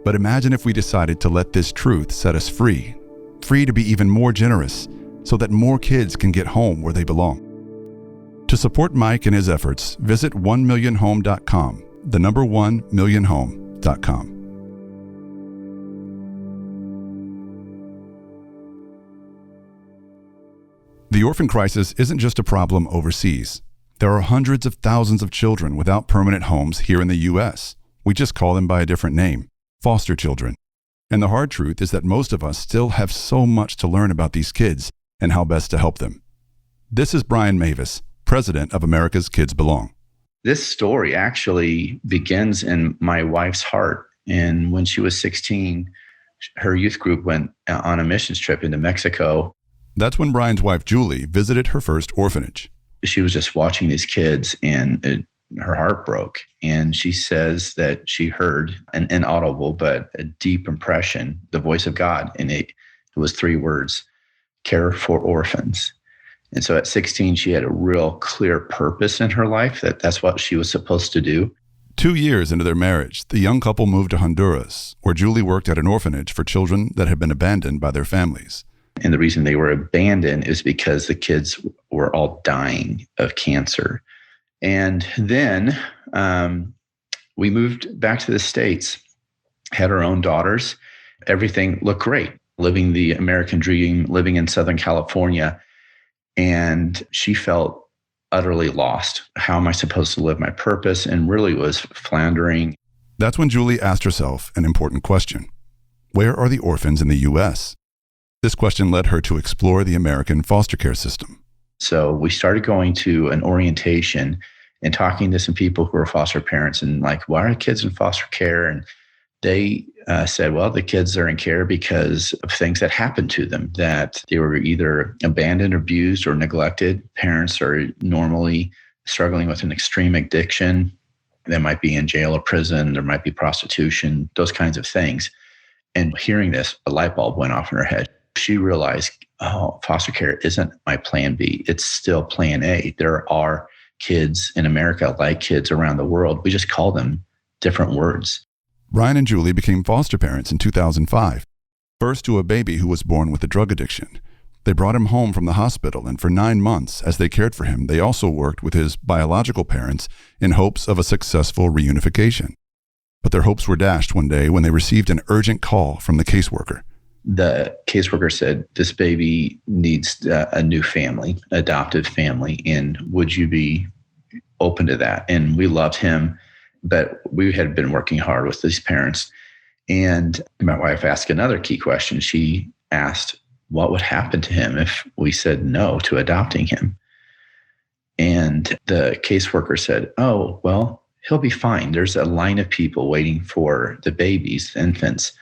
But imagine if we decided to let this truth set us free to be even more generous, so that more kids can get home where they belong. To support Mike and his efforts, visit 1millionhome.com, the number 1millionhome.com. The orphan crisis isn't just a problem overseas. There are hundreds of thousands of children without permanent homes here in the U.S. We just call them by a different name, foster children. And the hard truth is that most of us still have so much to learn about these kids and how best to help them. This is Brian Mavis, president of America's Kids Belong. This story actually begins in my wife's heart. And when she was 16, her youth group went on a missions trip into Mexico. That's when Brian's wife, Julie, visited her first orphanage. She was just watching these kids and her heart broke. And she says that she heard an inaudible but a deep impression, the voice of God. And it was 3 words: care for orphans. And so at 16, she had a real clear purpose in her life that's what she was supposed to do. 2 years into their marriage, the young couple moved to Honduras, where Julie worked at an orphanage for children that had been abandoned by their families. And the reason they were abandoned is because the kids were all dying of cancer. And then we moved back to the States, had our own daughters. Everything looked great, living the American dream, living in Southern California. And she felt utterly lost. How am I supposed to live my purpose? And really was floundering. That's when Julie asked herself an important question. Where are the orphans in the U.S.? This question led her to explore the American foster care system. So we started going to an orientation and talking to some people who are foster parents and like, why are kids in foster care? And they said, well, the kids are in care because of things that happened to them, that they were either abandoned, abused, or neglected. Parents are normally struggling with an extreme addiction. They might be in jail or prison. There might be prostitution, those kinds of things. And hearing this, a light bulb went off in her head. She realized, oh, foster care isn't my plan B. It's still plan A. There are kids in America like kids around the world. We just call them different words. Brian and Julie became foster parents in 2005, first to a baby who was born with a drug addiction. They brought him home from the hospital, and for 9 months, as they cared for him, they also worked with his biological parents in hopes of a successful reunification. But their hopes were dashed one day when they received an urgent call from the caseworker. The caseworker said, this baby needs a new family, adoptive family, and would you be open to that? And we loved him, but we had been working hard with these parents. And my wife asked another key question. She asked, what would happen to him if we said no to adopting him? And the caseworker said, oh, well, he'll be fine. There's a line of people waiting for the babies, the infants.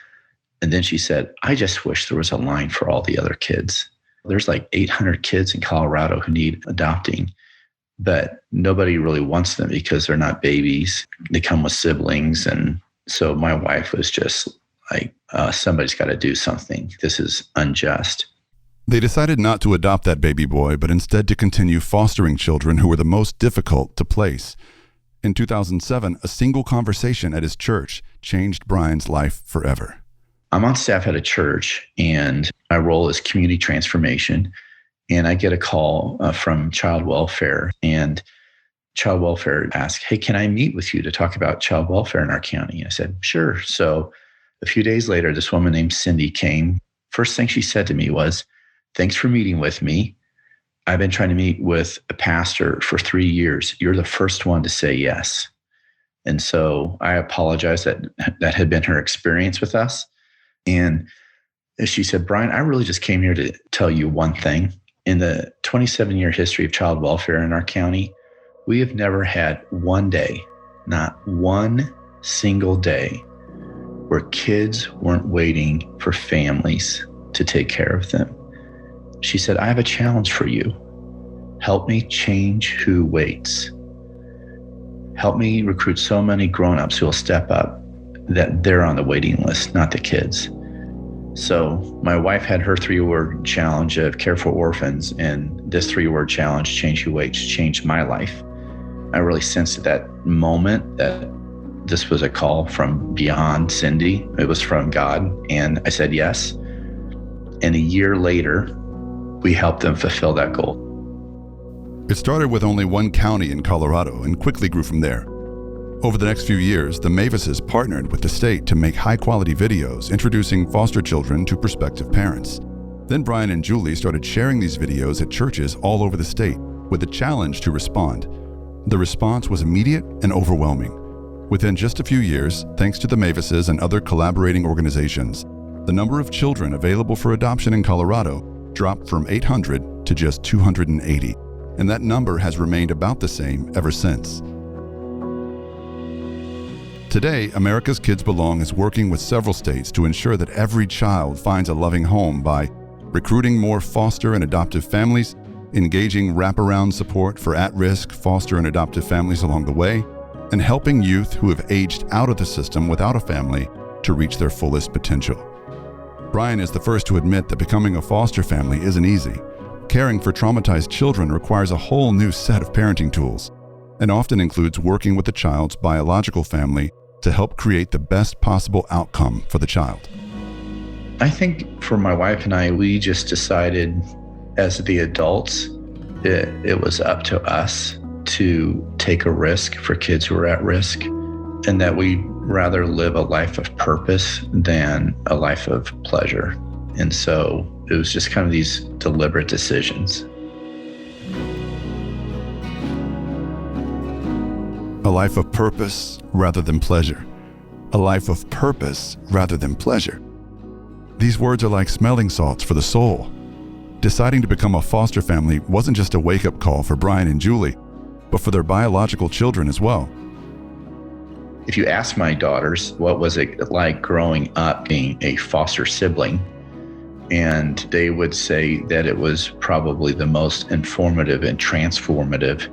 And then she said, I just wish there was a line for all the other kids. There's like 800 kids in Colorado who need adopting, but nobody really wants them because they're not babies. They come with siblings. And so my wife was just like, somebody's got to do something. This is unjust. They decided not to adopt that baby boy, but instead to continue fostering children who were the most difficult to place. In 2007, a single conversation at his church changed Brian's life forever. I'm on staff at a church, and my role is community transformation. And I get a call from child welfare, and child welfare asked, hey, can I meet with you to talk about child welfare in our county? I said, sure. So a few days later, this woman named Cindy came. First thing she said to me was, thanks for meeting with me. I've been trying to meet with a pastor for 3 years. You're the first one to say yes. And so I apologize that had been her experience with us. And she said, Brian, I really just came here to tell you one thing. In the 27-year history of child welfare in our county, we have never had one day, not one single day, where kids weren't waiting for families to take care of them. She said, I have a challenge for you. Help me change who waits. Help me recruit so many grown-ups who will step up that they're on the waiting list, not the kids. So my wife had her 3-word challenge of care for orphans, and this 3-word challenge, change who waits, changed my life. I really sensed at that moment that this was a call from beyond Cindy. It was from God. And I said yes. And a year later, we helped them fulfill that goal. It started with only one county in Colorado and quickly grew from there. Over the next few years, the Mavises partnered with the state to make high-quality videos introducing foster children to prospective parents. Then Brian and Julie started sharing these videos at churches all over the state with a challenge to respond. The response was immediate and overwhelming. Within just a few years, thanks to the Mavises and other collaborating organizations, the number of children available for adoption in Colorado dropped from 800 to just 280, and that number has remained about the same ever since. Today, America's Kids Belong is working with several states to ensure that every child finds a loving home by recruiting more foster and adoptive families, engaging wraparound support for at-risk foster and adoptive families along the way, and helping youth who have aged out of the system without a family to reach their fullest potential. Brian is the first to admit that becoming a foster family isn't easy. Caring for traumatized children requires a whole new set of parenting tools and often includes working with the child's biological family to help create the best possible outcome for the child. I think for my wife and I, we just decided as the adults, it was up to us to take a risk for kids who are at risk, and that we'd rather live a life of purpose than a life of pleasure. And so it was just kind of these deliberate decisions. A life of purpose rather than pleasure. A life of purpose rather than pleasure. These words are like smelling salts for the soul. Deciding to become a foster family wasn't just a wake-up call for Brian and Julie, but for their biological children as well. If you ask my daughters, what was it like growing up being a foster sibling? And they would say that it was probably the most informative and transformative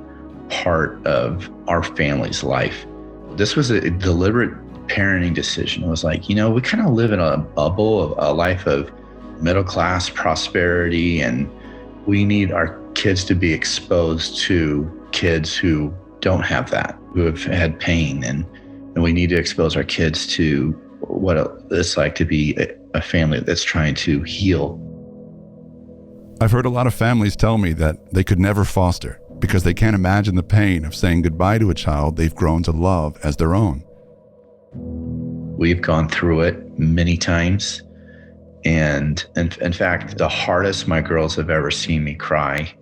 part of our family's life. This was a deliberate parenting decision. It was like, we kind of live in a bubble of a life of middle-class prosperity, and we need our kids to be exposed to kids who don't have that, who have had pain, and we need to expose our kids to what it's like to be a family that's trying to heal. I've heard a lot of families tell me that they could never foster because they can't imagine the pain of saying goodbye to a child they've grown to love as their own. We've gone through it many times. And in fact, the hardest my girls have ever seen me cry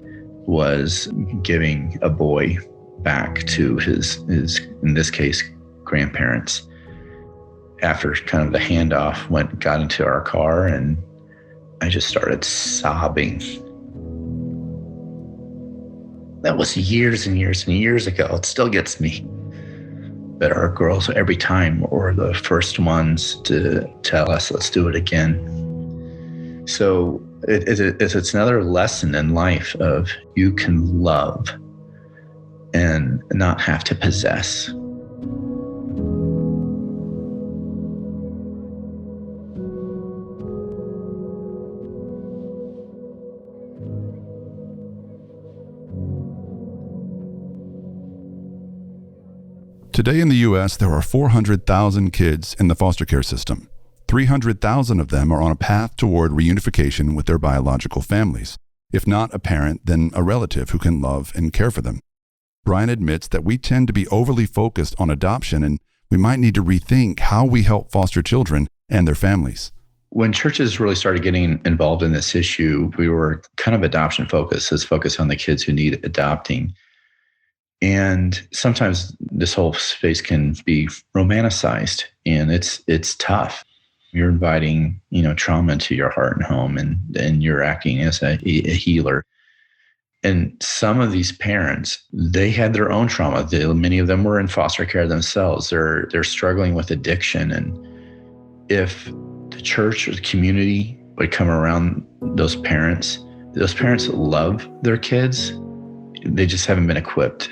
was giving a boy back to his, in this case, grandparents. After kind of the handoff, got into our car, and I just started sobbing. That was years and years and years ago. It still gets me. But our girls, every time, were the first ones to tell us, let's do it again. So it's another lesson in life of you can love and not have to possess. Today in the U.S., there are 400,000 kids in the foster care system. 300,000 of them are on a path toward reunification with their biological families. If not a parent, then a relative who can love and care for them. Brian admits that we tend to be overly focused on adoption, and we might need to rethink how we help foster children and their families. When churches really started getting involved in this issue, we were kind of adoption focused. Let's focus on the kids who need adopting. And sometimes this whole space can be romanticized, and it's tough. You're inviting, trauma into your heart and home, and you're acting as a healer. And some of these parents, they had their own trauma. Many of them were in foster care themselves. They're struggling with addiction. And if the church or the community would come around those parents love their kids. They just haven't been equipped.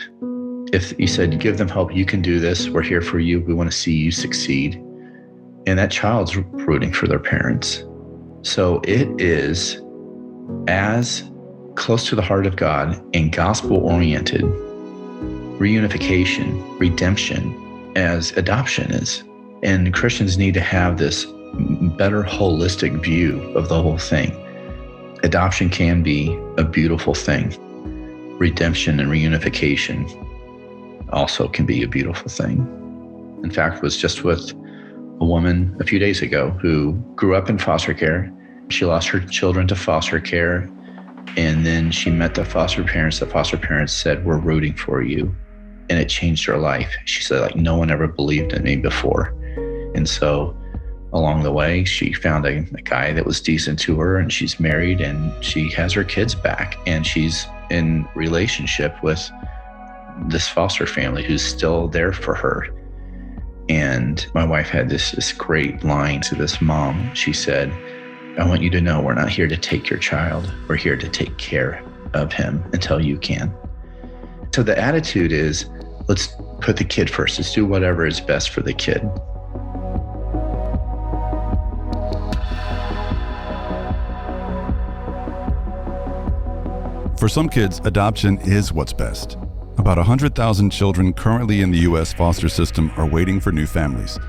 If you said, give them hope, you can do this, we're here for you, we want to see you succeed. And that child's rooting for their parents. So it is as close to the heart of God and gospel-oriented reunification, redemption, as adoption is. And Christians need to have this better holistic view of the whole thing. Adoption can be a beautiful thing. Redemption and reunification also can be a beautiful thing. In fact, I was just with a woman a few days ago who grew up in foster care. She lost her children to foster care, and then she met the foster parents. The foster parents said, we're rooting for you. And it changed her life. She said, no one ever believed in me before. And so along the way, she found a guy that was decent to her, and she's married, and she has her kids back, and she's in relationship with this foster family who's still there for her. And my wife had this great line to this mom. She said, I want you to know we're not here to take your child. We're here to take care of him until you can. So the attitude is, let's put the kid first. Let's do whatever is best for the kid. For some kids, adoption is what's best. About 100,000 children currently in the U.S. foster system are waiting for new families.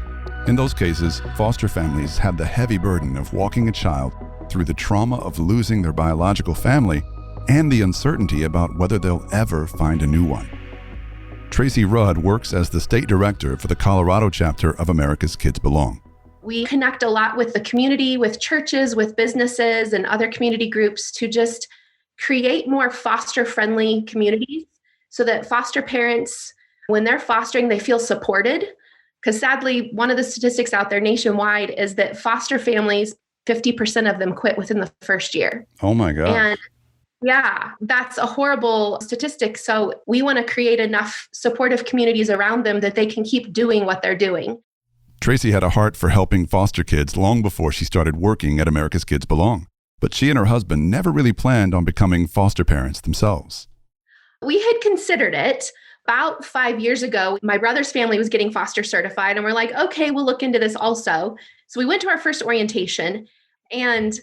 In those cases, foster families have the heavy burden of walking a child through the trauma of losing their biological family and the uncertainty about whether they'll ever find a new one. Tracee Rudd works as the state director for the Colorado chapter of America's Kids Belong. We connect a lot with the community, with churches, with businesses, and other community groups to just create more foster-friendly communities so that foster parents, when they're fostering, they feel supported. Because sadly, one of the statistics out there nationwide is that foster families, 50% of them quit within the first year. Oh my God. And yeah, that's a horrible statistic. So we want to create enough supportive communities around them that they can keep doing what they're doing. Tracee had a heart for helping foster kids long before she started working at America's Kids Belong. But she and her husband never really planned on becoming foster parents themselves. We had considered it. About 5 years ago, my brother's family was getting foster certified, and we're like, okay, we'll look into this also. So we went to our first orientation, and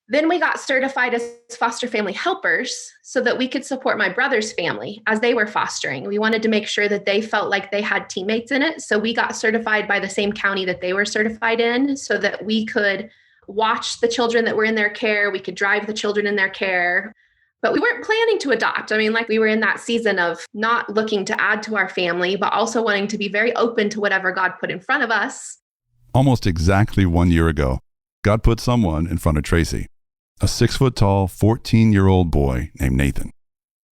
then we got certified as foster family helpers so that we could support my brother's family as they were fostering. We wanted to make sure that they felt like they had teammates in it. So we got certified by the same county that they were certified in so that we could watch the children that were in their care. We could drive the children in their care. But we weren't planning to adopt. I mean, like we were in that season of not looking to add to our family, but also wanting to be very open to whatever God put in front of us. Almost exactly 1 year ago, God put someone in front of Tracee, a 6-foot-tall, 14-year-old boy named Nathan.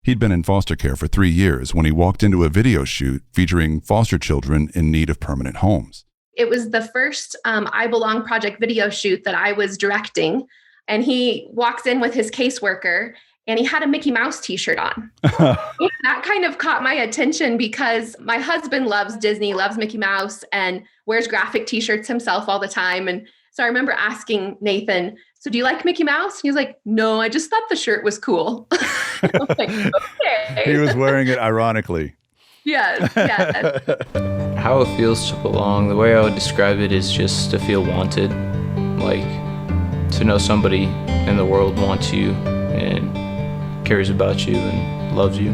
He'd been in foster care for 3 years when he walked into a video shoot featuring foster children in need of permanent homes. It was the first I Belong Project video shoot that I was directing. And he walks in with his caseworker, and he had a Mickey Mouse t-shirt on. That kind of caught my attention because my husband loves Disney, loves Mickey Mouse, and wears graphic t-shirts himself all the time. And so I remember asking Nathan, so do you like Mickey Mouse? He was like, no, I just thought the shirt was cool. I was like, okay. He was wearing it ironically. Yes. How it feels to belong, the way I would describe it is just to feel wanted. Like to know somebody in the world wants you and cares about you and loves you.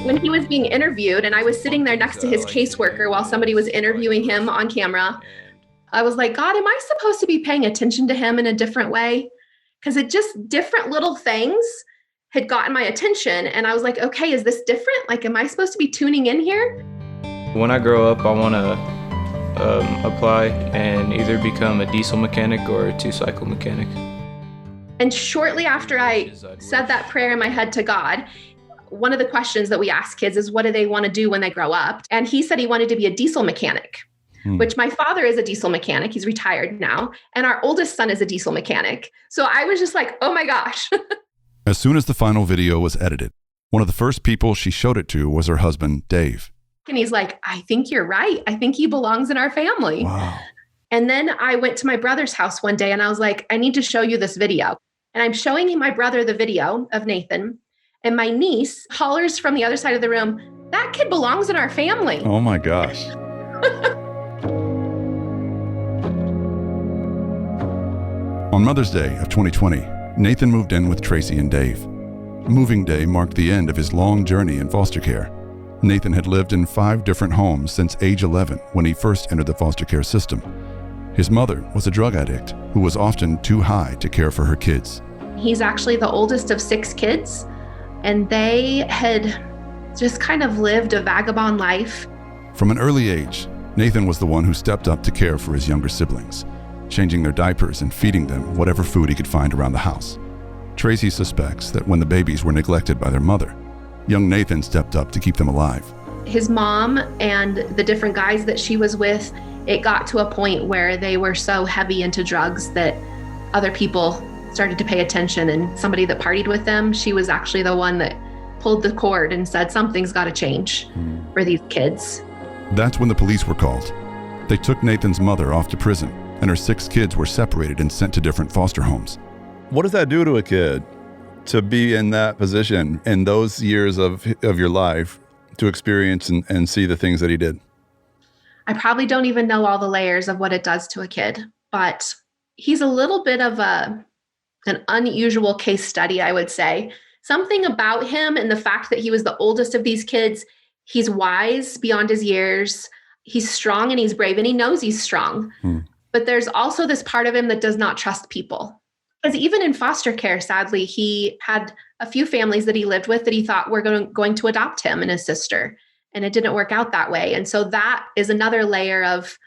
When he was being interviewed and I was sitting there next to his caseworker while somebody was interviewing him on camera, I was like, God, am I supposed to be paying attention to him in a different way? Because it just different little things had gotten my attention. And I was like, okay, is this different? Like, am I supposed to be tuning in here? When I grow up, I want to apply and either become a diesel mechanic or a 2-cycle mechanic. And shortly after I said that prayer in my head to God, one of the questions that we ask kids is, what do they want to do when they grow up? And he said he wanted to be a diesel mechanic, which my father is a diesel mechanic. He's retired now. And our oldest son is a diesel mechanic. So I was just like, oh my gosh. As soon as the final video was edited, one of the first people she showed it to was her husband, Dave. And he's like, I think you're right. I think he belongs in our family. Wow. And then I went to my brother's house one day and I was like, I need to show you this video. And I'm showing my brother the video of Nathan. And my niece hollers from the other side of the room, that kid belongs in our family. Oh my gosh. On Mother's Day of 2020, Nathan moved in with Tracee and Dave. Moving day marked the end of his long journey in foster care. Nathan had lived in 5 different homes since age 11 when he first entered the foster care system. His mother was a drug addict who was often too high to care for her kids. He's actually the oldest of 6 kids, and they had just kind of lived a vagabond life. From an early age, Nathan was the one who stepped up to care for his younger siblings, changing their diapers and feeding them whatever food he could find around the house. Tracee suspects that when the babies were neglected by their mother, young Nathan stepped up to keep them alive. His mom and the different guys that she was with, it got to a point where they were so heavy into drugs that other people started to pay attention, and somebody that partied with them, she was actually the one that pulled the cord and said, something's got to change for these kids. That's when the police were called. They took Nathan's mother off to prison, and her 6 kids were separated and sent to different foster homes. What does that do to a kid to be in that position in those years of your life, to experience and see the things that he did? I probably don't even know all the layers of what it does to a kid, but he's a little bit of an unusual case study, I would say, something about him and the fact that he was the oldest of these kids, he's wise beyond his years. He's strong and he's brave and he knows he's strong. But there's also this part of him that does not trust people. Because even in foster care, sadly, he had a few families that he lived with that he thought were going to adopt him and his sister. And it didn't work out that way. And so that is another layer of,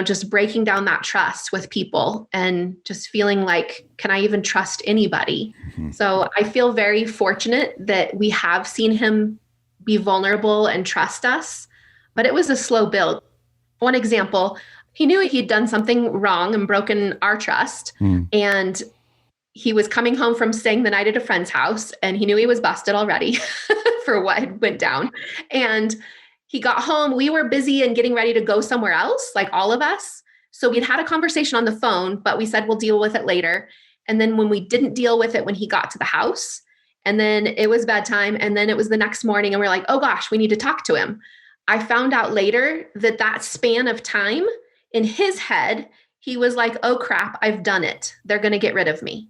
just breaking down that trust with people and just feeling like, can I even trust anybody? So I feel very fortunate that we have seen him be vulnerable and trust us, but it was a slow build. One example, he knew he'd done something wrong and broken our trust. And he was coming home from staying the night at a friend's house, and he knew he was busted already for what had went down. And he got home, we were busy and getting ready to go somewhere else, like all of us. So we'd had a conversation on the phone, but we said, we'll deal with it later. And then when we didn't deal with it when he got to the house, and then it was bedtime, and then it was the next morning, and we're like, oh gosh, we need to talk to him. I found out later that span of time in his head, he was like, oh crap, I've done it. They're going to get rid of me.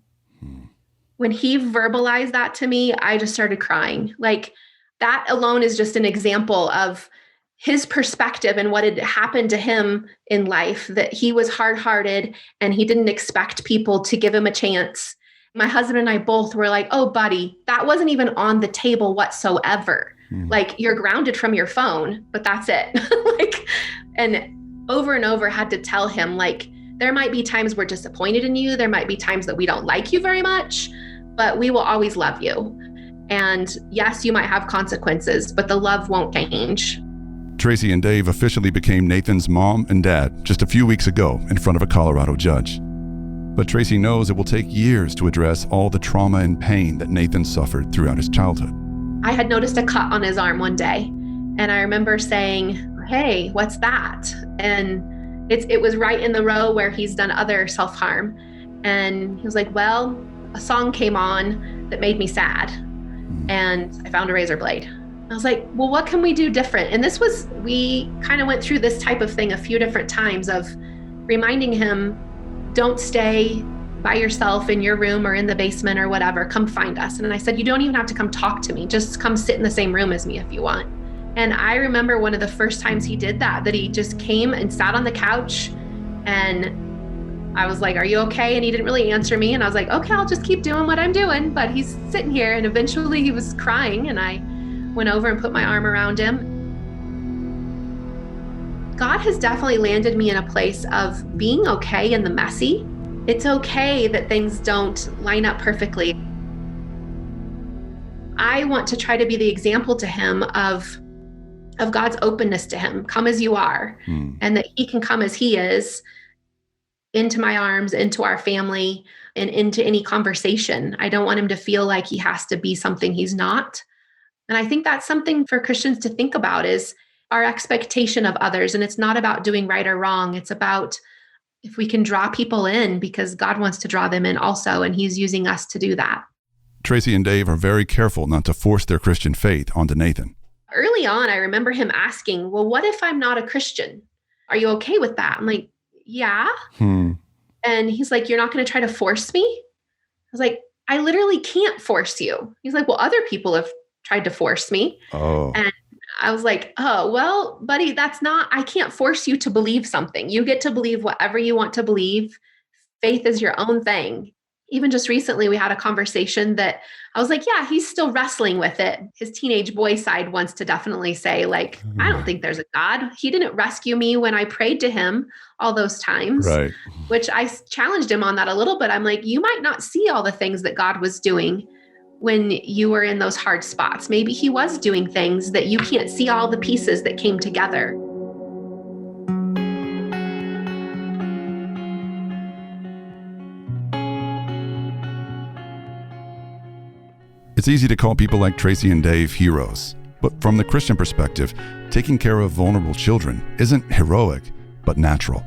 When he verbalized that to me, I just started crying. Like, that alone is just an example of his perspective and what had happened to him in life, that he was hard-hearted and he didn't expect people to give him a chance. My husband and I both were like, oh, buddy, that wasn't even on the table whatsoever. Like, you're grounded from your phone, but that's it. And over and over had to tell him, like, there might be times we're disappointed in you. There might be times that we don't like you very much, but we will always love you. And yes, you might have consequences, but the love won't change. Tracee and Dave officially became Nathan's mom and dad just a few weeks ago in front of a Colorado judge. But Tracee knows it will take years to address all the trauma and pain that Nathan suffered throughout his childhood. I had noticed a cut on his arm one day, and I remember saying, hey, what's that? And it was right in the row where he's done other self-harm. And he was like, well, a song came on that made me sad. And I found a razor blade. I was like, well, what can we do different? And we kind of went through this type of thing a few different times of reminding him, don't stay by yourself in your room or in the basement or whatever, come find us. And I said, you don't even have to come talk to me. Just come sit in the same room as me if you want. And I remember one of the first times he did that he just came and sat on the couch, and I was like, are you okay? And he didn't really answer me. And I was like, okay, I'll just keep doing what I'm doing. But he's sitting here, and eventually he was crying, and I went over and put my arm around him. God has definitely landed me in a place of being okay in the messy. It's okay that things don't line up perfectly. I want to try to be the example to him of God's openness to him. Come as you are, and that he can come as he is into my arms, into our family, and into any conversation. I don't want him to feel like he has to be something he's not. And I think that's something for Christians to think about, is our expectation of others. And it's not about doing right or wrong. It's about if we can draw people in, because God wants to draw them in also, and he's using us to do that. Tracee and Dave are very careful not to force their Christian faith onto Nathan. Early on, I remember him asking, well, what if I'm not a Christian? Are you okay with that? I'm like, yeah. And he's like, you're not going to try to force me? I was like, I literally can't force you. He's like, well, other people have tried to force me. Oh. And I was like, oh, well, buddy, I can't force you to believe something. You get to believe whatever you want to believe. Faith is your own thing. Even just recently, we had a conversation that I was like, yeah, he's still wrestling with it. His teenage boy side wants to definitely say, like, I don't think there's a God. He didn't rescue me when I prayed to him all those times, right? Which I challenged him on that a little bit. I'm like, you might not see all the things that God was doing when you were in those hard spots. Maybe he was doing things that you can't see all the pieces that came together. It's easy to call people like Tracee and Dave heroes, but from the Christian perspective, taking care of vulnerable children isn't heroic, but natural.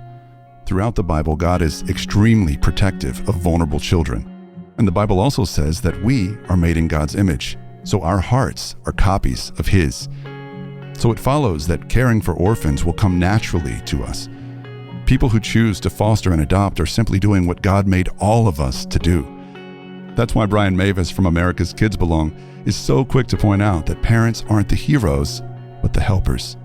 Throughout the Bible, God is extremely protective of vulnerable children. And the Bible also says that we are made in God's image, so our hearts are copies of His. So it follows that caring for orphans will come naturally to us. People who choose to foster and adopt are simply doing what God made all of us to do. That's why Brian Mavis from America's Kids Belong is so quick to point out that parents aren't the heroes, but the helpers.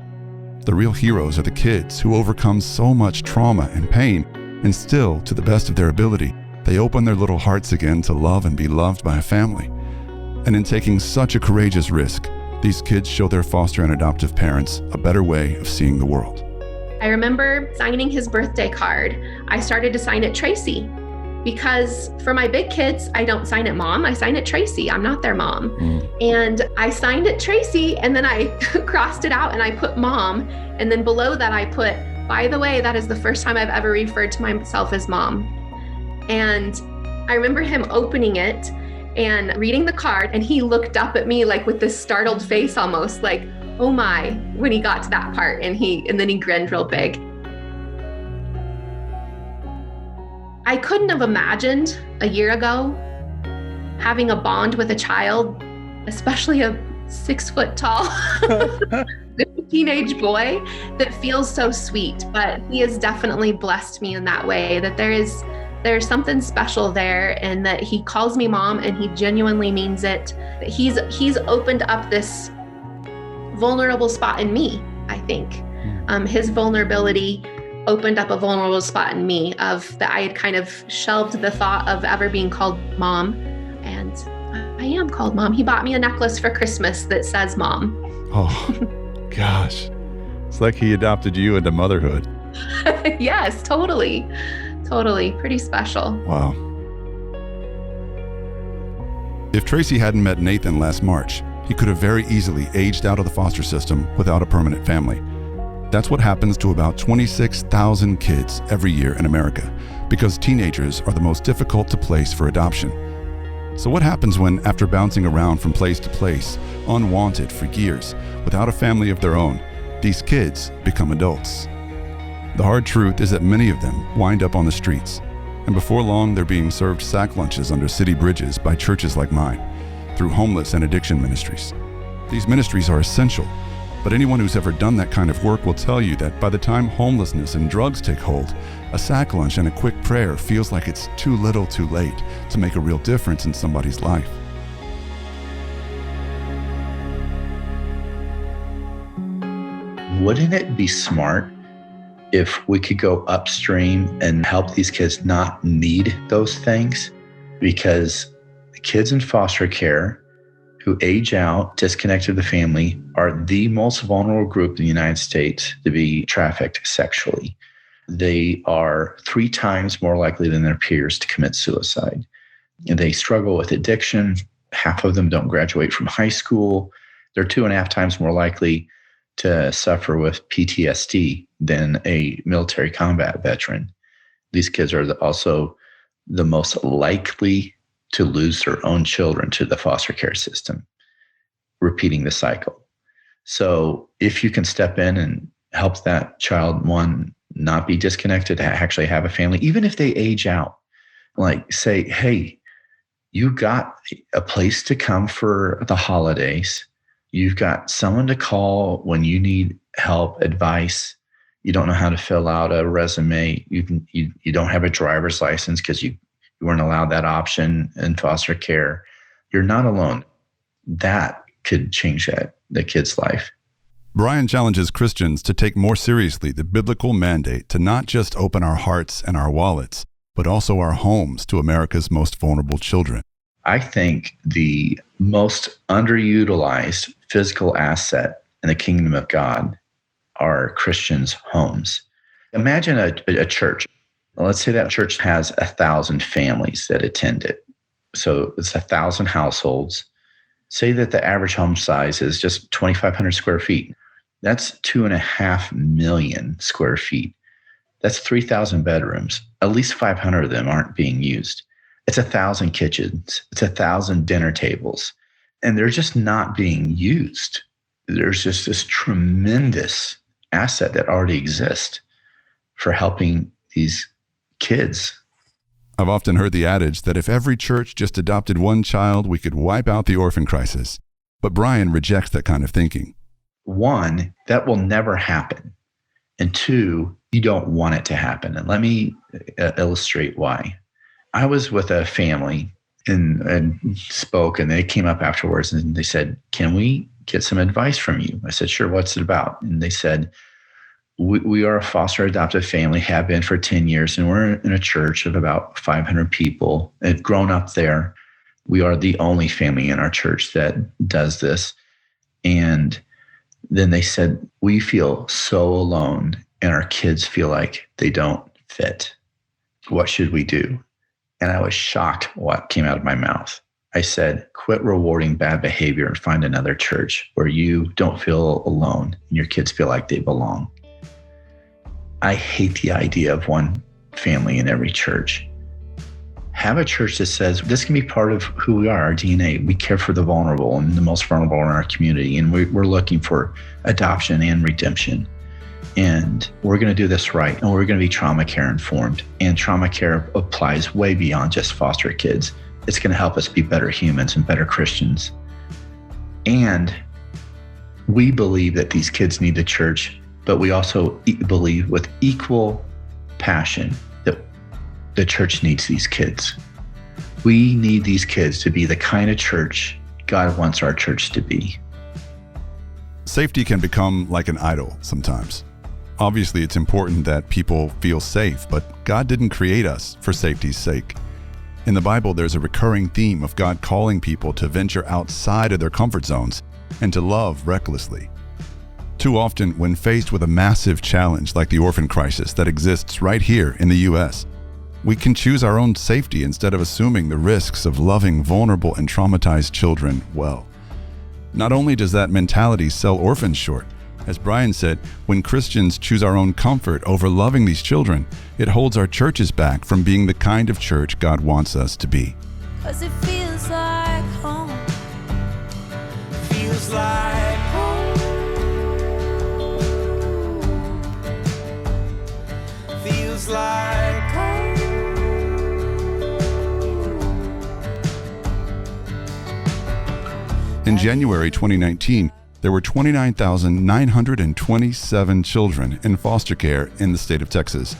The real heroes are the kids who overcome so much trauma and pain, and still, to the best of their ability, they open their little hearts again to love and be loved by a family. And in taking such a courageous risk, these kids show their foster and adoptive parents a better way of seeing the world. I remember signing his birthday card. I started to sign it Tracee, because for my big kids, I don't sign it mom, I sign it Tracee. I'm not their mom. And I signed it Tracee, and then I crossed it out and I put mom. And then below that I put, by the way, that is the first time I've ever referred to myself as mom. And I remember him opening it and reading the card, and he looked up at me like with this startled face almost, like, oh my, when he got to that part, and then he grinned real big. I couldn't have imagined a year ago having a bond with a child, especially a 6 foot tall teenage boy, that feels so sweet. But he has definitely blessed me in that way, that there's something special there, and that he calls me mom and he genuinely means it. That he's opened up this vulnerable spot in me, I think. His vulnerability opened up a vulnerable spot in me of that I had kind of shelved the thought of ever being called mom, and I am called mom. He bought me a necklace for Christmas that says mom. Oh, gosh. It's like he adopted you into motherhood. Yes, totally. Totally. Pretty special. Wow. If Tracee hadn't met Nathan last March, he could have very easily aged out of the foster system without a permanent family. That's what happens to about 26,000 kids every year in America, because teenagers are the most difficult to place for adoption. So what happens when, after bouncing around from place to place, unwanted for years, without a family of their own, these kids become adults? The hard truth is that many of them wind up on the streets, and before long they're being served sack lunches under city bridges by churches like mine, through homeless and addiction ministries. These ministries are essential, but anyone who's ever done that kind of work will tell you that by the time homelessness and drugs take hold, a sack lunch and a quick prayer feels like it's too little too late to make a real difference in somebody's life. Wouldn't it be smart if we could go upstream and help these kids not need those things? Because the kids in foster care who age out, disconnected the family, are the most vulnerable group in the United States to be trafficked sexually. They are 3 times more likely than their peers to commit suicide. And they struggle with addiction. Half of them don't graduate from high school. They're 2.5 times more likely to suffer with PTSD than a military combat veteran. These kids are also the most likely to lose their own children to the foster care system, repeating the cycle. So if you can step in and help that child, one, not be disconnected, to actually have a family, even if they age out, like say, hey, you got a place to come for the holidays. You've got someone to call when you need help, advice. You don't know how to fill out a resume. You don't have a driver's license because you weren't allowed that option in foster care. You're not alone. That could change the kid's life. Brian challenges Christians to take more seriously the biblical mandate to not just open our hearts and our wallets, but also our homes to America's most vulnerable children. I think the most underutilized physical asset in the kingdom of God are Christians' homes. Imagine a church. Let's say that church has 1,000 families that attend it. So it's 1,000 households. Say that the average home size is just 2,500 square feet. That's 2.5 million square feet. That's 3,000 bedrooms. At least 500 of them aren't being used. It's 1,000 kitchens. It's 1,000 dinner tables. And they're just not being used. There's just this tremendous asset that already exists for helping these kids. I've often heard the adage that if every church just adopted one child, we could wipe out the orphan crisis. But Brian rejects that kind of thinking. 1, that will never happen. And 2, you don't want it to happen. And let me illustrate why. I was with a family and spoke, and they came up afterwards and they said, "Can we get some advice from you?" I said, "Sure, what's it about?" And they said, we are a foster adoptive family, have been for 10 years, and we're in a church of about 500 people. I've grown up there. We are the only family in our church that does this. And then they said, we feel so alone and our kids feel like they don't fit. What should we do? And I was shocked what came out of my mouth. I said, quit rewarding bad behavior and find another church where you don't feel alone and your kids feel like they belong. I hate the idea of one family in every church. Have a church that says, this can be part of who we are, our DNA. We care for the vulnerable and the most vulnerable in our community. And we're looking for adoption and redemption. And we're going to do this right. And we're going to be trauma care informed. And trauma care applies way beyond just foster kids. It's going to help us be better humans and better Christians. And we believe that these kids need the church, but we also believe with equal passion that the church needs these kids. We need these kids to be the kind of church God wants our church to be. Safety can become like an idol sometimes. Obviously, it's important that people feel safe, but God didn't create us for safety's sake. In the Bible, there's a recurring theme of God calling people to venture outside of their comfort zones and to love recklessly. Too often, when faced with a massive challenge like the orphan crisis that exists right here in the U.S., we can choose our own safety instead of assuming the risks of loving vulnerable and traumatized children well. Not only does that mentality sell orphans short, as Brian said, when Christians choose our own comfort over loving these children, it holds our churches back from being the kind of church God wants us to be. 'Cause it feels like home. Feels like home. Feels like home. In January 2019, there were 29,927 children in foster care in the state of Texas,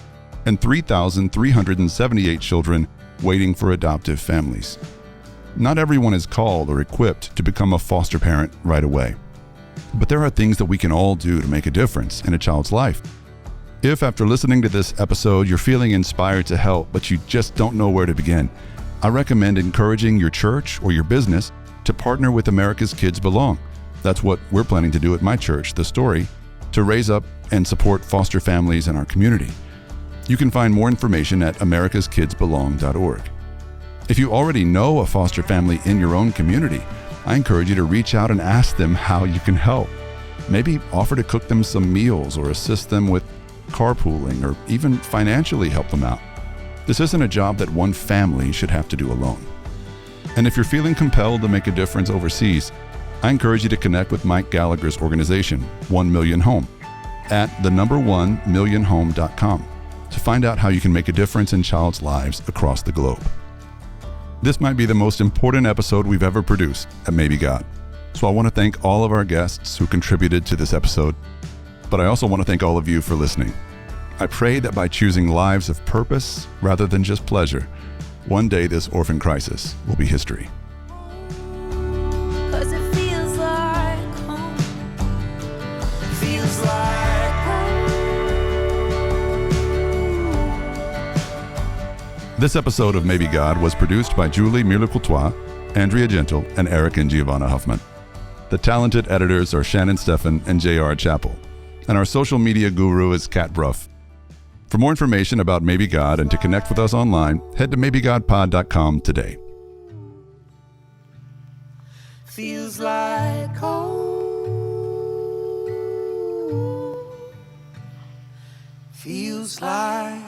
and 3,378 children waiting for adoptive families. Not everyone is called or equipped to become a foster parent right away. But there are things that we can all do to make a difference in a child's life. If after listening to this episode you're feeling inspired to help, but you just don't know where to begin, I recommend encouraging your church or your business to partner with America's Kids Belong. That's what we're planning to do at my church, The Story, to raise up and support foster families in our community. You can find more information at americaskidsbelong.org. If you already know a foster family in your own community, I encourage you to reach out and ask them how you can help. Maybe offer to cook them some meals or assist them with carpooling or even financially help them out. This isn't a job that one family should have to do alone. And if you're feeling compelled to make a difference overseas, I encourage you to connect with Mike Gallagher's organization, 1 Million Home, at the1millionhome.com to find out how you can make a difference in child's lives across the globe. This might be the most important episode we've ever produced at Maybe God. So I want to thank all of our guests who contributed to this episode, but I also want to thank all of you for listening. I pray that by choosing lives of purpose rather than just pleasure, one day this orphan crisis will be history. 'Cause it feels like home. Feels like home. This episode of Maybe God was produced by Julie Mirle-Courtois, Andrea Gentle, and Eric and Giovanna Huffman. The talented editors are Shannon Steffen and J.R. Chappell, and our social media guru is Kat Bruff. For more information about Maybe God and to connect with us online, head to maybegodpod.com today. Feels like home. Feels like